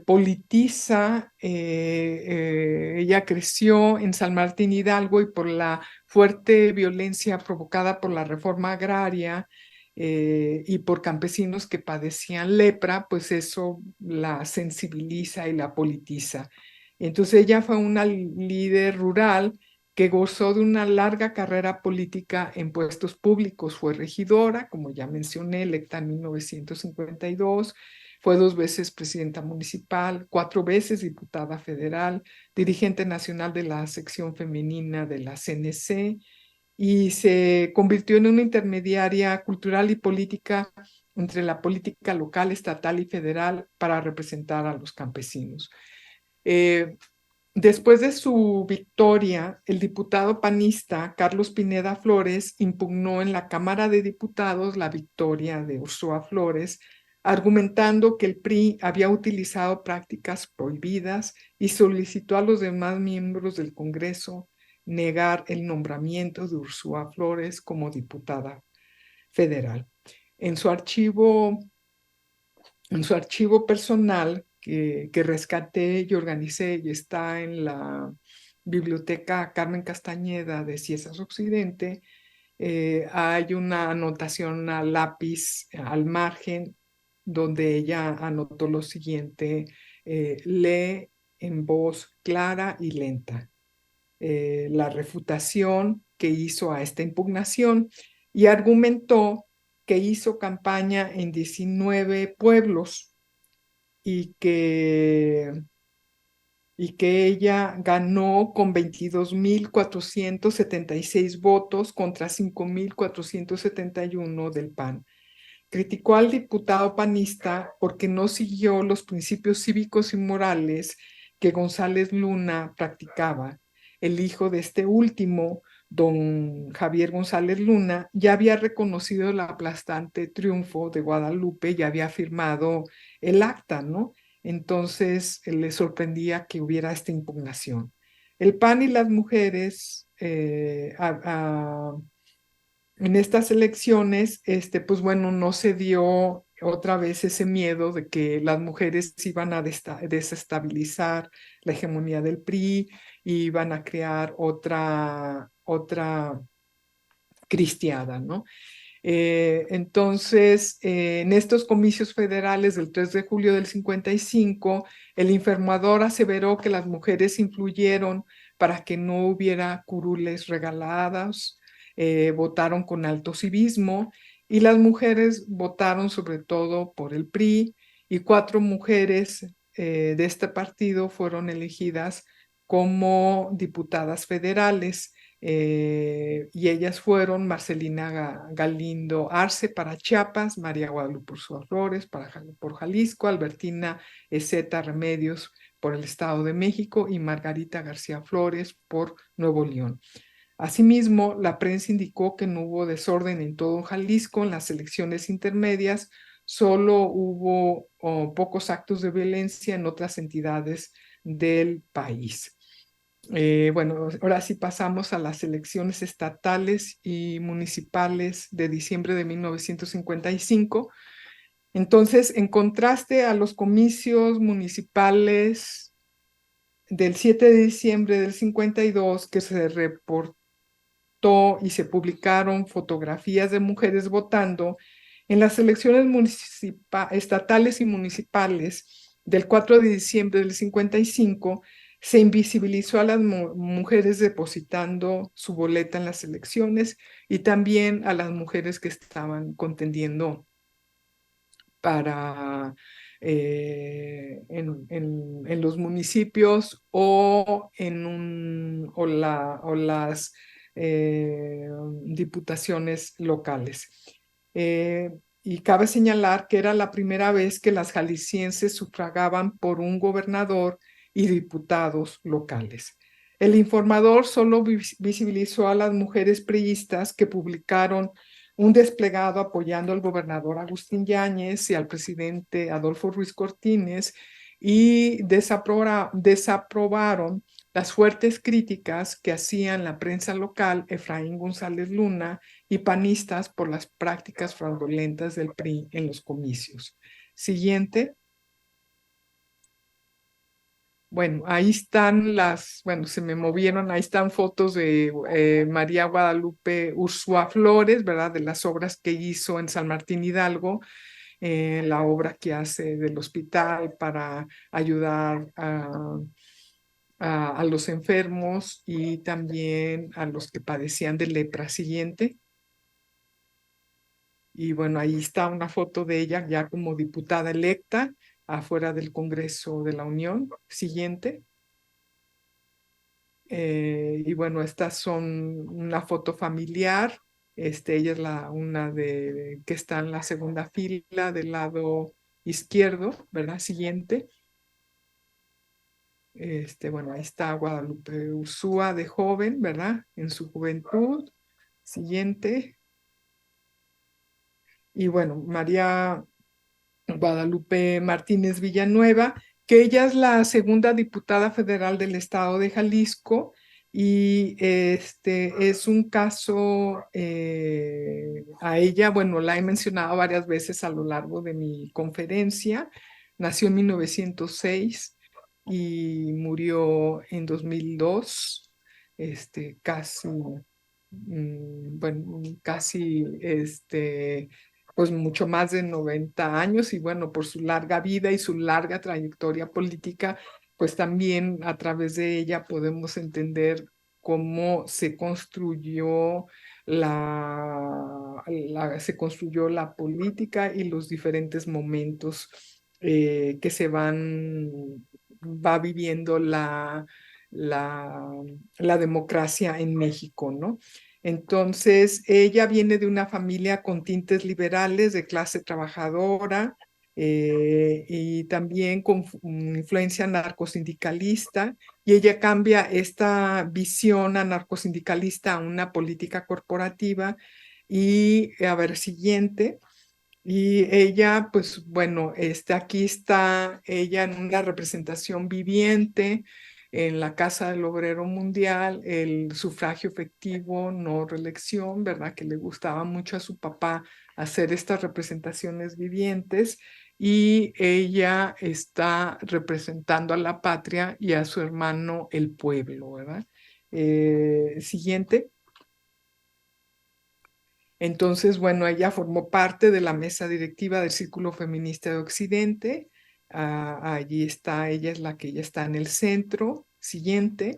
politiza, ella creció en San Martín Hidalgo y por la fuerte violencia provocada por la reforma agraria y por campesinos que padecían lepra, pues eso la sensibiliza y la politiza. Entonces ella fue una líder rural que gozó de una larga carrera política en puestos públicos. Fue regidora, como ya mencioné, electa en 1952, fue 2 veces presidenta municipal, 4 veces diputada federal, dirigente nacional de la sección femenina de la CNC y se convirtió en una intermediaria cultural y política entre la política local, estatal y federal para representar a los campesinos. Después de su victoria, el diputado panista Carlos Pineda Flores impugnó en la Cámara de Diputados la victoria de Urzúa Flores, argumentando que el PRI había utilizado prácticas prohibidas y solicitó a los demás miembros del Congreso negar el nombramiento de Urzúa Flores como diputada federal. En su archivo personal que rescaté y organicé y está en la Biblioteca Carmen Castañeda de Ciesas Occidente, hay una anotación a lápiz al margen donde ella anotó lo siguiente: lee en voz clara y lenta la refutación que hizo a esta impugnación y argumentó que hizo campaña en 19 pueblos y que ella ganó con 22,476 votos contra 5,471 del PAN. Criticó al diputado panista porque no siguió los principios cívicos y morales que González Luna practicaba. El hijo de este último, don Javier González Luna, ya había reconocido el aplastante triunfo de Guadalupe y había firmado el acta, ¿no? Entonces le sorprendía que hubiera esta impugnación. El PAN y las mujeres en estas elecciones, pues bueno, no se dio otra vez ese miedo de que las mujeres iban a desestabilizar la hegemonía del PRI y iban a crear otra cristiada, ¿no? Entonces, en estos comicios federales del 3 de julio del 55, el informador aseveró que las mujeres influyeron para que no hubiera curules regaladas, votaron con alto civismo y las mujeres votaron sobre todo por el PRI y 4 mujeres de este partido fueron elegidas como diputadas federales. Y ellas fueron Marcelina Galindo Arce para Chiapas, María Guadalupe Ursúa Flores por Jalisco, Albertina Ezeta Remedios por el Estado de México y Margarita García Flores por Nuevo León. Asimismo, la prensa indicó que no hubo desorden en todo Jalisco en las elecciones intermedias, solo hubo pocos actos de violencia en otras entidades del país. Bueno, ahora sí pasamos a las elecciones estatales y municipales de diciembre de 1955. Entonces, en contraste a los comicios municipales del 7 de diciembre del 52, que se reportó y se publicaron fotografías de mujeres votando, en las elecciones estatales y municipales del 4 de diciembre del 55, se invisibilizó a las mujeres depositando su boleta en las elecciones y también a las mujeres que estaban contendiendo para en los municipios o las diputaciones locales. Y cabe señalar que era la primera vez que las jaliscienses sufragaban por un gobernador y diputados locales. El informador solo visibilizó a las mujeres priistas que publicaron un desplegado apoyando al gobernador Agustín Yáñez y al presidente Adolfo Ruiz Cortines y desaprobaron las fuertes críticas que hacían la prensa local, Efraín González Luna y panistas por las prácticas fraudulentas del PRI en los comicios. Siguiente. Bueno, ahí están se me movieron, ahí están fotos de María Guadalupe Ursúa Flores, ¿verdad? De las obras que hizo en San Martín Hidalgo, la obra que hace del hospital para ayudar a los enfermos y también a los que padecían de lepra. Siguiente. Y bueno, ahí está una foto de ella ya como diputada electa afuera del Congreso de la Unión. Siguiente. Y bueno, estas son una foto familiar. Ella es una que está en la segunda fila del lado izquierdo, ¿verdad? Siguiente. Bueno, ahí está Guadalupe Ursúa de joven, ¿verdad? En su juventud. Siguiente. Y bueno, María Guadalupe Martínez Villanueva, que ella es la segunda diputada federal del estado de Jalisco y es un caso a ella, bueno, la he mencionado varias veces a lo largo de mi conferencia. Nació en 1906 y murió en 2002, casi, bueno, casi, pues mucho más de 90 años y bueno, por su larga vida y su larga trayectoria política, pues también a través de ella podemos entender cómo se construyó se construyó la política y los diferentes momentos que va viviendo la democracia en México, ¿no? Entonces, ella viene de una familia con tintes liberales de clase trabajadora y también con influencia narcosindicalista, y ella cambia esta visión anarcosindicalista a una política corporativa. Y, a ver, siguiente. Y ella, pues bueno, aquí está ella en una representación viviente en la Casa del Obrero Mundial, el sufragio efectivo, no reelección, ¿verdad? Que le gustaba mucho a su papá hacer estas representaciones vivientes y ella está representando a la patria y a su hermano el pueblo, ¿verdad? Siguiente. Entonces, bueno, ella formó parte de la mesa directiva del Círculo Feminista de Occidente. Allí está, ella está en el centro. Siguiente.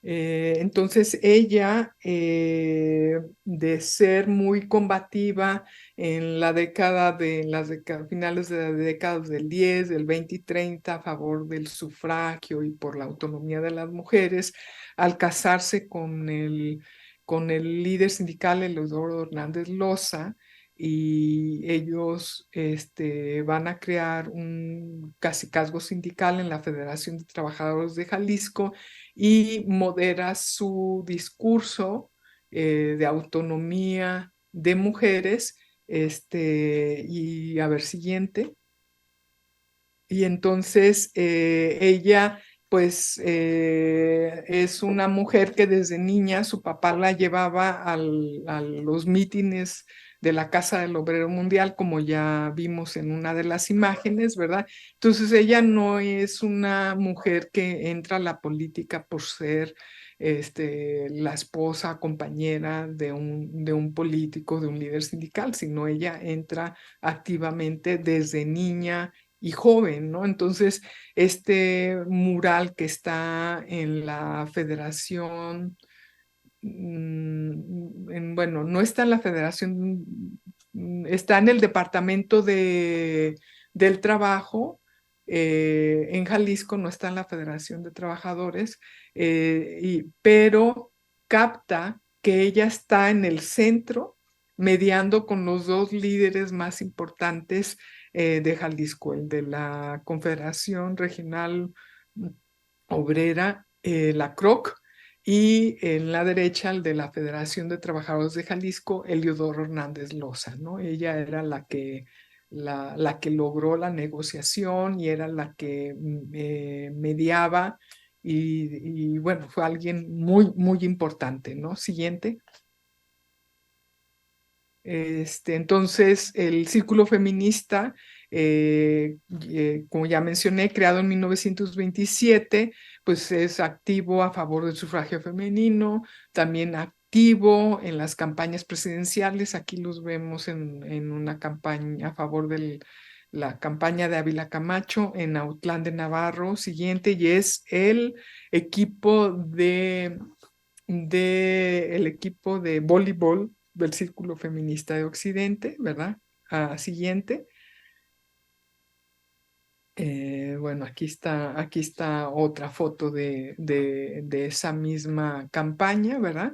Entonces ella, de ser muy combativa en la década de finales de las décadas del 10, del 20 y 30 a favor del sufragio y por la autonomía de las mujeres, al casarse con el líder sindical Eleodoro Hernández Loza, y ellos van a crear un cacicazgo sindical en la Federación de Trabajadores de Jalisco, y modera su discurso de autonomía de mujeres. Y a ver, siguiente. Y entonces ella, pues, es una mujer que desde niña su papá la llevaba a los mítines de la Casa del Obrero Mundial, como ya vimos en una de las imágenes, ¿verdad? Entonces ella no es una mujer que entra a la política por ser la esposa, compañera de un político, de un líder sindical, sino ella entra activamente desde niña y joven, ¿no? Entonces, este mural que está en la Federación, bueno, no está en la Federación, está en el Departamento del Trabajo, en Jalisco, no está en la Federación de Trabajadores, pero capta que ella está en el centro, mediando con los dos líderes más importantes de Jalisco, el de la Confederación Regional Obrera, la CROC, y en la derecha el de la Federación de Trabajadores de Jalisco, Eleodoro Hernández Loza, ¿no? Ella era la que logró la negociación y era la que mediaba, y bueno, fue alguien muy, muy importante, ¿no? Siguiente. Entonces, el Círculo Feminista, como ya mencioné, creado en 1927, pues es activo a favor del sufragio femenino, también activo en las campañas presidenciales. Aquí los vemos en una campaña a favor de la campaña de Ávila Camacho en Autlán de Navarro. Siguiente, y es el equipo el equipo de voleibol del Círculo Feminista de Occidente, ¿verdad? Siguiente. Bueno, aquí está otra foto de esa misma campaña, ¿verdad?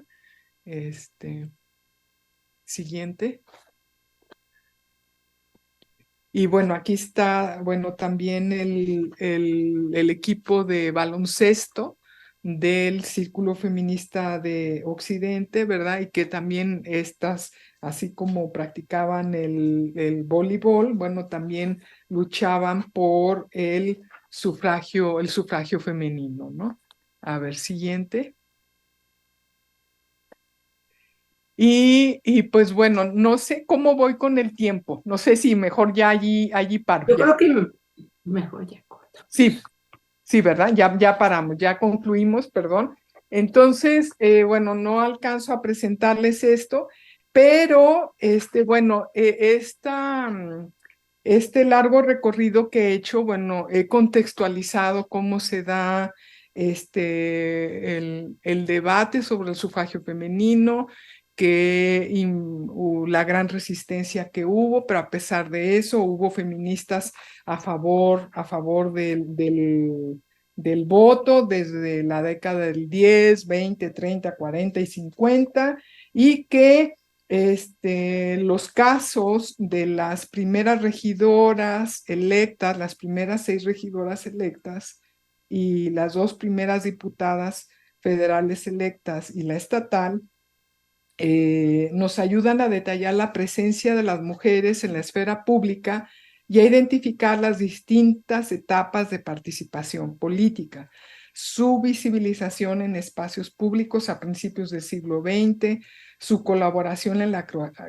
Siguiente. Y bueno, aquí está, bueno, también el equipo de baloncesto del Círculo Feminista de Occidente, ¿verdad? Y que también estas, así como practicaban el voleibol, bueno, también luchaban por el sufragio femenino, ¿no? A ver, siguiente. Y pues bueno, no sé cómo voy con el tiempo. No sé si mejor ya allí paro. Yo Ya. creo que mejor ya corto. Sí, sí, ¿verdad? Ya paramos, ya concluimos, perdón. Entonces, bueno, no alcanzo a presentarles esto, pero bueno, este largo recorrido que he hecho, bueno, he contextualizado cómo se da el debate sobre el sufragio femenino, la gran resistencia que hubo, pero a pesar de eso hubo feministas a favor del voto desde la década del 10, 20, 30, 40 y 50, y que los casos de las primeras regidoras electas, las primeras 6 regidoras electas y las 2 primeras diputadas federales electas y la estatal, nos ayudan a detallar la presencia de las mujeres en la esfera pública y a identificar las distintas etapas de participación política, su visibilización en espacios públicos a principios del siglo XX, su colaboración en la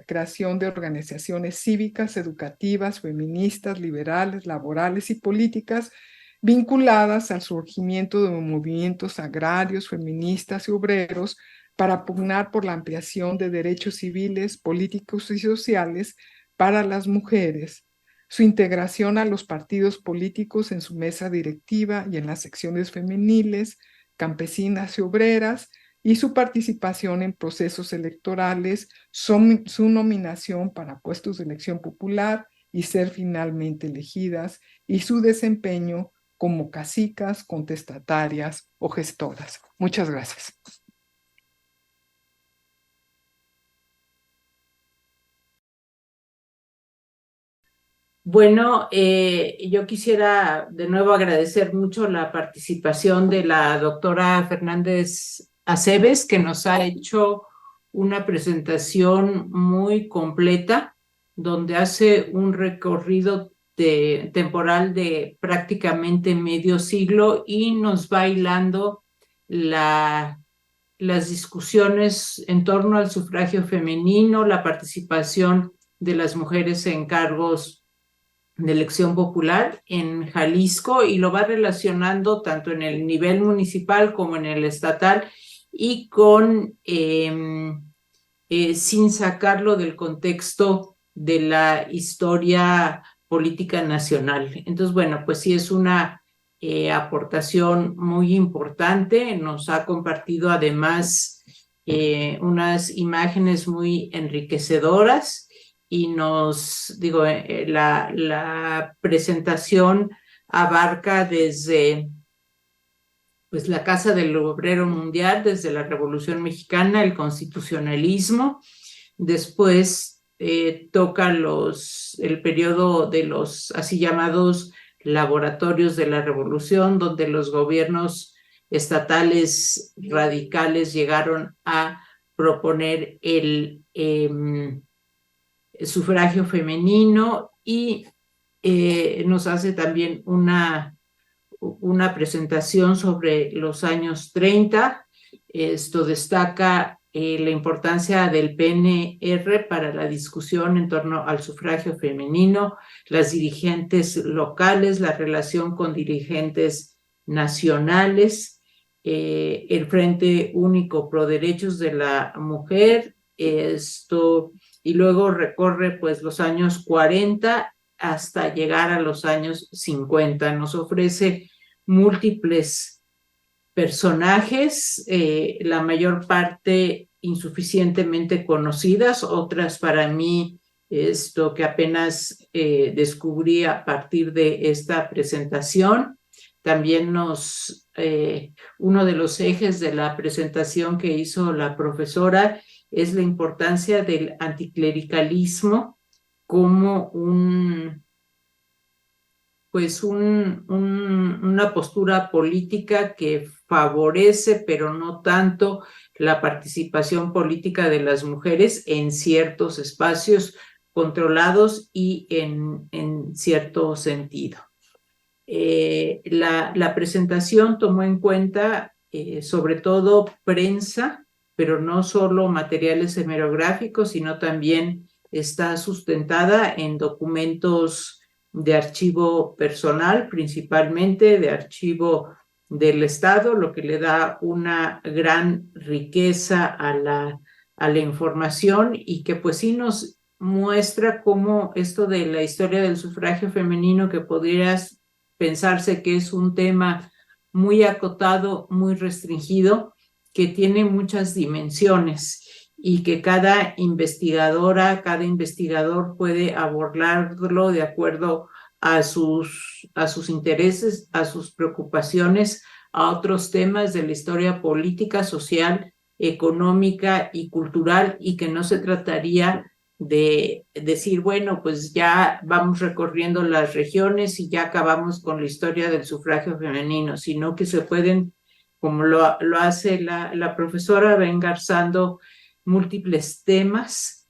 creación de organizaciones cívicas, educativas, feministas, liberales, laborales y políticas vinculadas al surgimiento de movimientos agrarios, feministas y obreros para pugnar por la ampliación de derechos civiles, políticos y sociales para las mujeres, su integración a los partidos políticos en su mesa directiva y en las secciones femeniles, campesinas y obreras, y su participación en procesos electorales, su nominación para puestos de elección popular y ser finalmente elegidas, y su desempeño como cacicas, contestatarias o gestoras. Muchas gracias. Bueno, yo quisiera de nuevo agradecer mucho la participación de la doctora Fernández Aceves, que nos ha hecho una presentación muy completa, donde hace un recorrido temporal de prácticamente medio siglo y nos va hilando las discusiones en torno al sufragio femenino, la participación de las mujeres en cargos de elección popular en Jalisco, y lo va relacionando tanto en el nivel municipal como en el estatal, y con sin sacarlo del contexto de la historia política nacional. Entonces, bueno, pues sí es una aportación muy importante. Nos ha compartido además unas imágenes muy enriquecedoras, y la presentación abarca desde pues la Casa del Obrero Mundial, desde la Revolución Mexicana, el constitucionalismo. Después toca el periodo de los así llamados laboratorios de la Revolución, donde los gobiernos estatales radicales llegaron a proponer el sufragio femenino, y nos hace también una presentación sobre los años 30. Esto destaca la importancia del PNR para la discusión en torno al sufragio femenino, las dirigentes locales, la relación con dirigentes nacionales, el Frente Único Pro Derechos de la Mujer, y luego recorre pues los años 40 hasta llegar a los años 50. Nos ofrece múltiples personajes, la mayor parte insuficientemente conocidas, otras para mí que apenas descubrí a partir de esta presentación. También uno de los ejes de la presentación que hizo la profesora es la importancia del anticlericalismo como una postura política que favorece, pero no tanto, la participación política de las mujeres en ciertos espacios controlados y en cierto sentido. La presentación tomó en cuenta sobre todo prensa, pero no solo materiales hemerográficos, sino también está sustentada en documentos de archivo personal, principalmente de archivo del Estado, lo que le da una gran riqueza a la información, y que pues sí nos muestra cómo esto de la historia del sufragio femenino, que podrías pensarse que es un tema muy acotado, muy restringido, que tiene muchas dimensiones, y que cada investigadora, cada investigador puede abordarlo de acuerdo a sus intereses, a sus preocupaciones, a otros temas de la historia política, social, económica y cultural, y que no se trataría de decir, bueno, pues ya vamos recorriendo las regiones y ya acabamos con la historia del sufragio femenino, sino que se pueden, como lo hace la profesora, va engarzando múltiples temas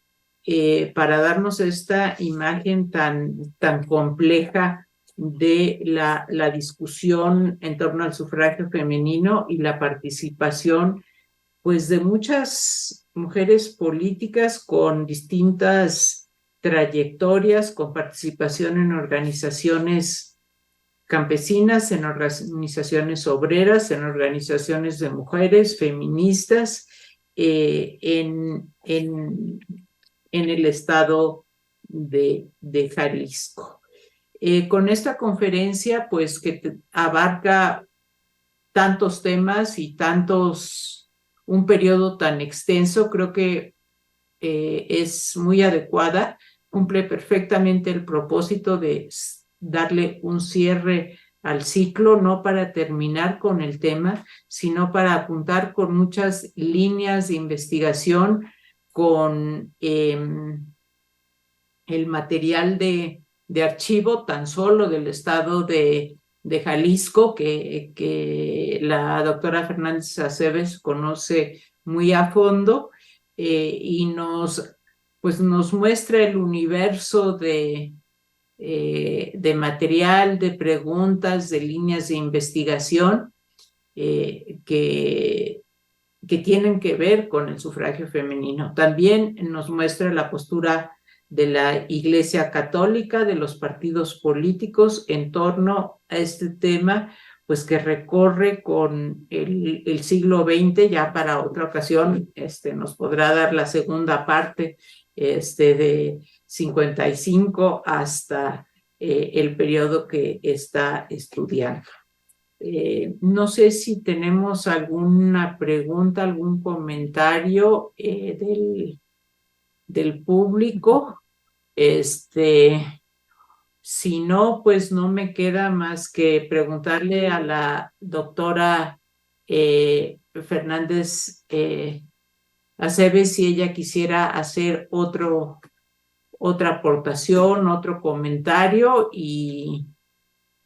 para darnos esta imagen tan compleja de la discusión en torno al sufragio femenino y la participación pues de muchas mujeres políticas con distintas trayectorias, con participación en organizaciones campesinas, en organizaciones obreras, en organizaciones de mujeres, feministas, en el estado de Jalisco. Con esta conferencia, pues que abarca tantos temas y un periodo tan extenso, creo que es muy adecuada, cumple perfectamente el propósito de darle un cierre al ciclo, no para terminar con el tema, sino para apuntar con muchas líneas de investigación, con el material de archivo tan solo del estado de Jalisco, que la doctora Fernández Aceves conoce muy a fondo, y pues nos muestra el universo de material, de preguntas, de líneas de investigación que tienen que ver con el sufragio femenino. También nos muestra la postura de la Iglesia Católica, de los partidos políticos en torno a este tema, pues que recorre con el siglo XX. Ya para otra ocasión nos podrá dar la segunda parte de 55 hasta el periodo que está estudiando. No sé si tenemos alguna pregunta, algún comentario del público. Si no, pues no me queda más que preguntarle a la doctora Fernández Aceves si ella quisiera hacer otra aportación, otro comentario, y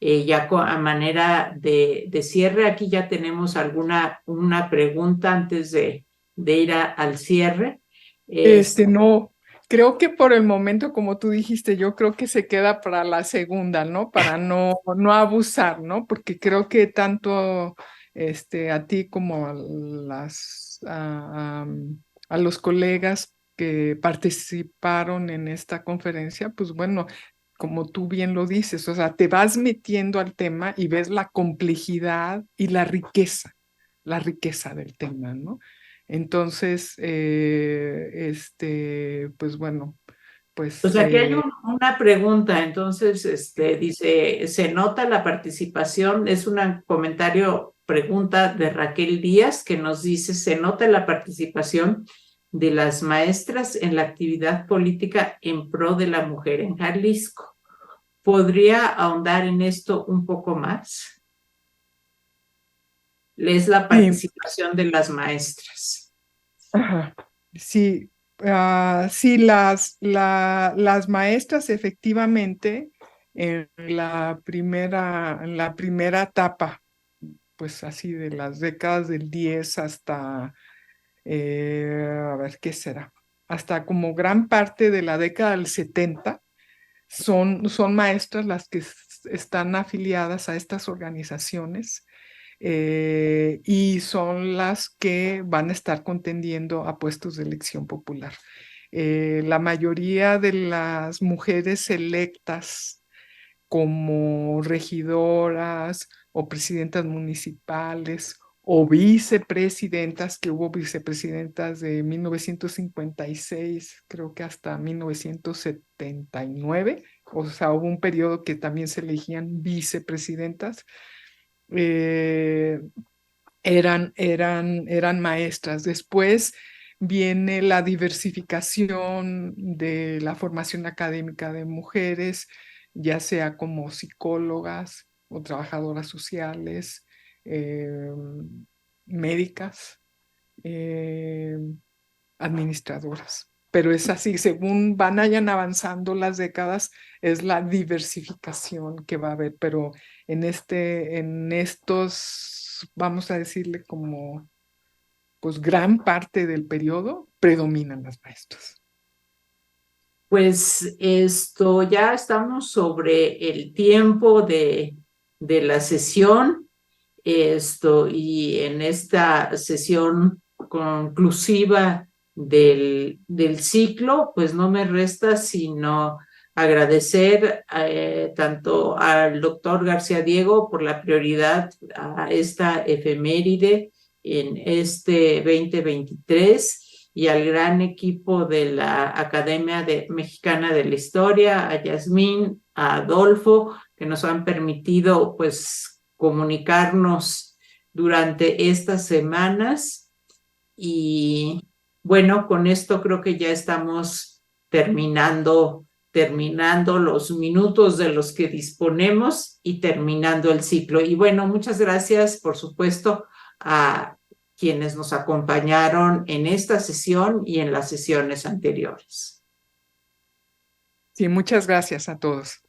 ya a manera de cierre. Aquí ya tenemos una pregunta antes de ir al cierre. No, creo que por el momento, como tú dijiste, yo creo que se queda para la segunda, ¿no? Para no abusar, ¿no? Porque creo que tanto a ti como a los colegas que participaron en esta conferencia, pues bueno, como tú bien lo dices, o sea, te vas metiendo al tema y ves la complejidad y la riqueza del tema, ¿no? Entonces, pues bueno, pues Pues aquí hay una pregunta. Entonces, dice, ¿se nota la participación? Es un comentario, pregunta de Raquel Díaz, que nos dice, ¿se nota la participación de las maestras en la actividad política en pro de la mujer en Jalisco? ¿Podría ahondar en esto un poco más? Es la sí, participación de las maestras. ajá, sí, sí, las maestras efectivamente en la primera etapa, pues así de las décadas del 10 hasta, a ver, ¿qué será? Hasta como gran parte de la década del 70, son maestras las que están afiliadas a estas organizaciones, y son las que van a estar contendiendo a puestos de elección popular. La mayoría de las mujeres electas como regidoras o presidentas municipales o vicepresidentas, que hubo vicepresidentas de 1956, creo que hasta 1979, o sea, hubo un periodo que también se elegían vicepresidentas, eran maestras. Después viene la diversificación de la formación académica de mujeres, ya sea como psicólogas o trabajadoras sociales, médicas, eh, administradoras. Pero es así, según vayan avanzando las décadas, es la diversificación que va a haber, pero en estos, vamos a decirle como, pues gran parte del periodo predominan las maestras. Pues ya estamos sobre el tiempo de la sesión. Y en esta sesión conclusiva del ciclo, pues no me resta sino agradecer tanto al doctor García Diego por la prioridad a esta efeméride en este 2023 y al gran equipo de la Academia Mexicana de la Historia, a Yasmín, a Adolfo, que nos han permitido pues comunicarnos durante estas semanas. Y bueno, con esto creo que ya estamos terminando los minutos de los que disponemos y terminando el ciclo. Y bueno, muchas gracias, por supuesto, a quienes nos acompañaron en esta sesión y en las sesiones anteriores. Sí, muchas gracias a todos.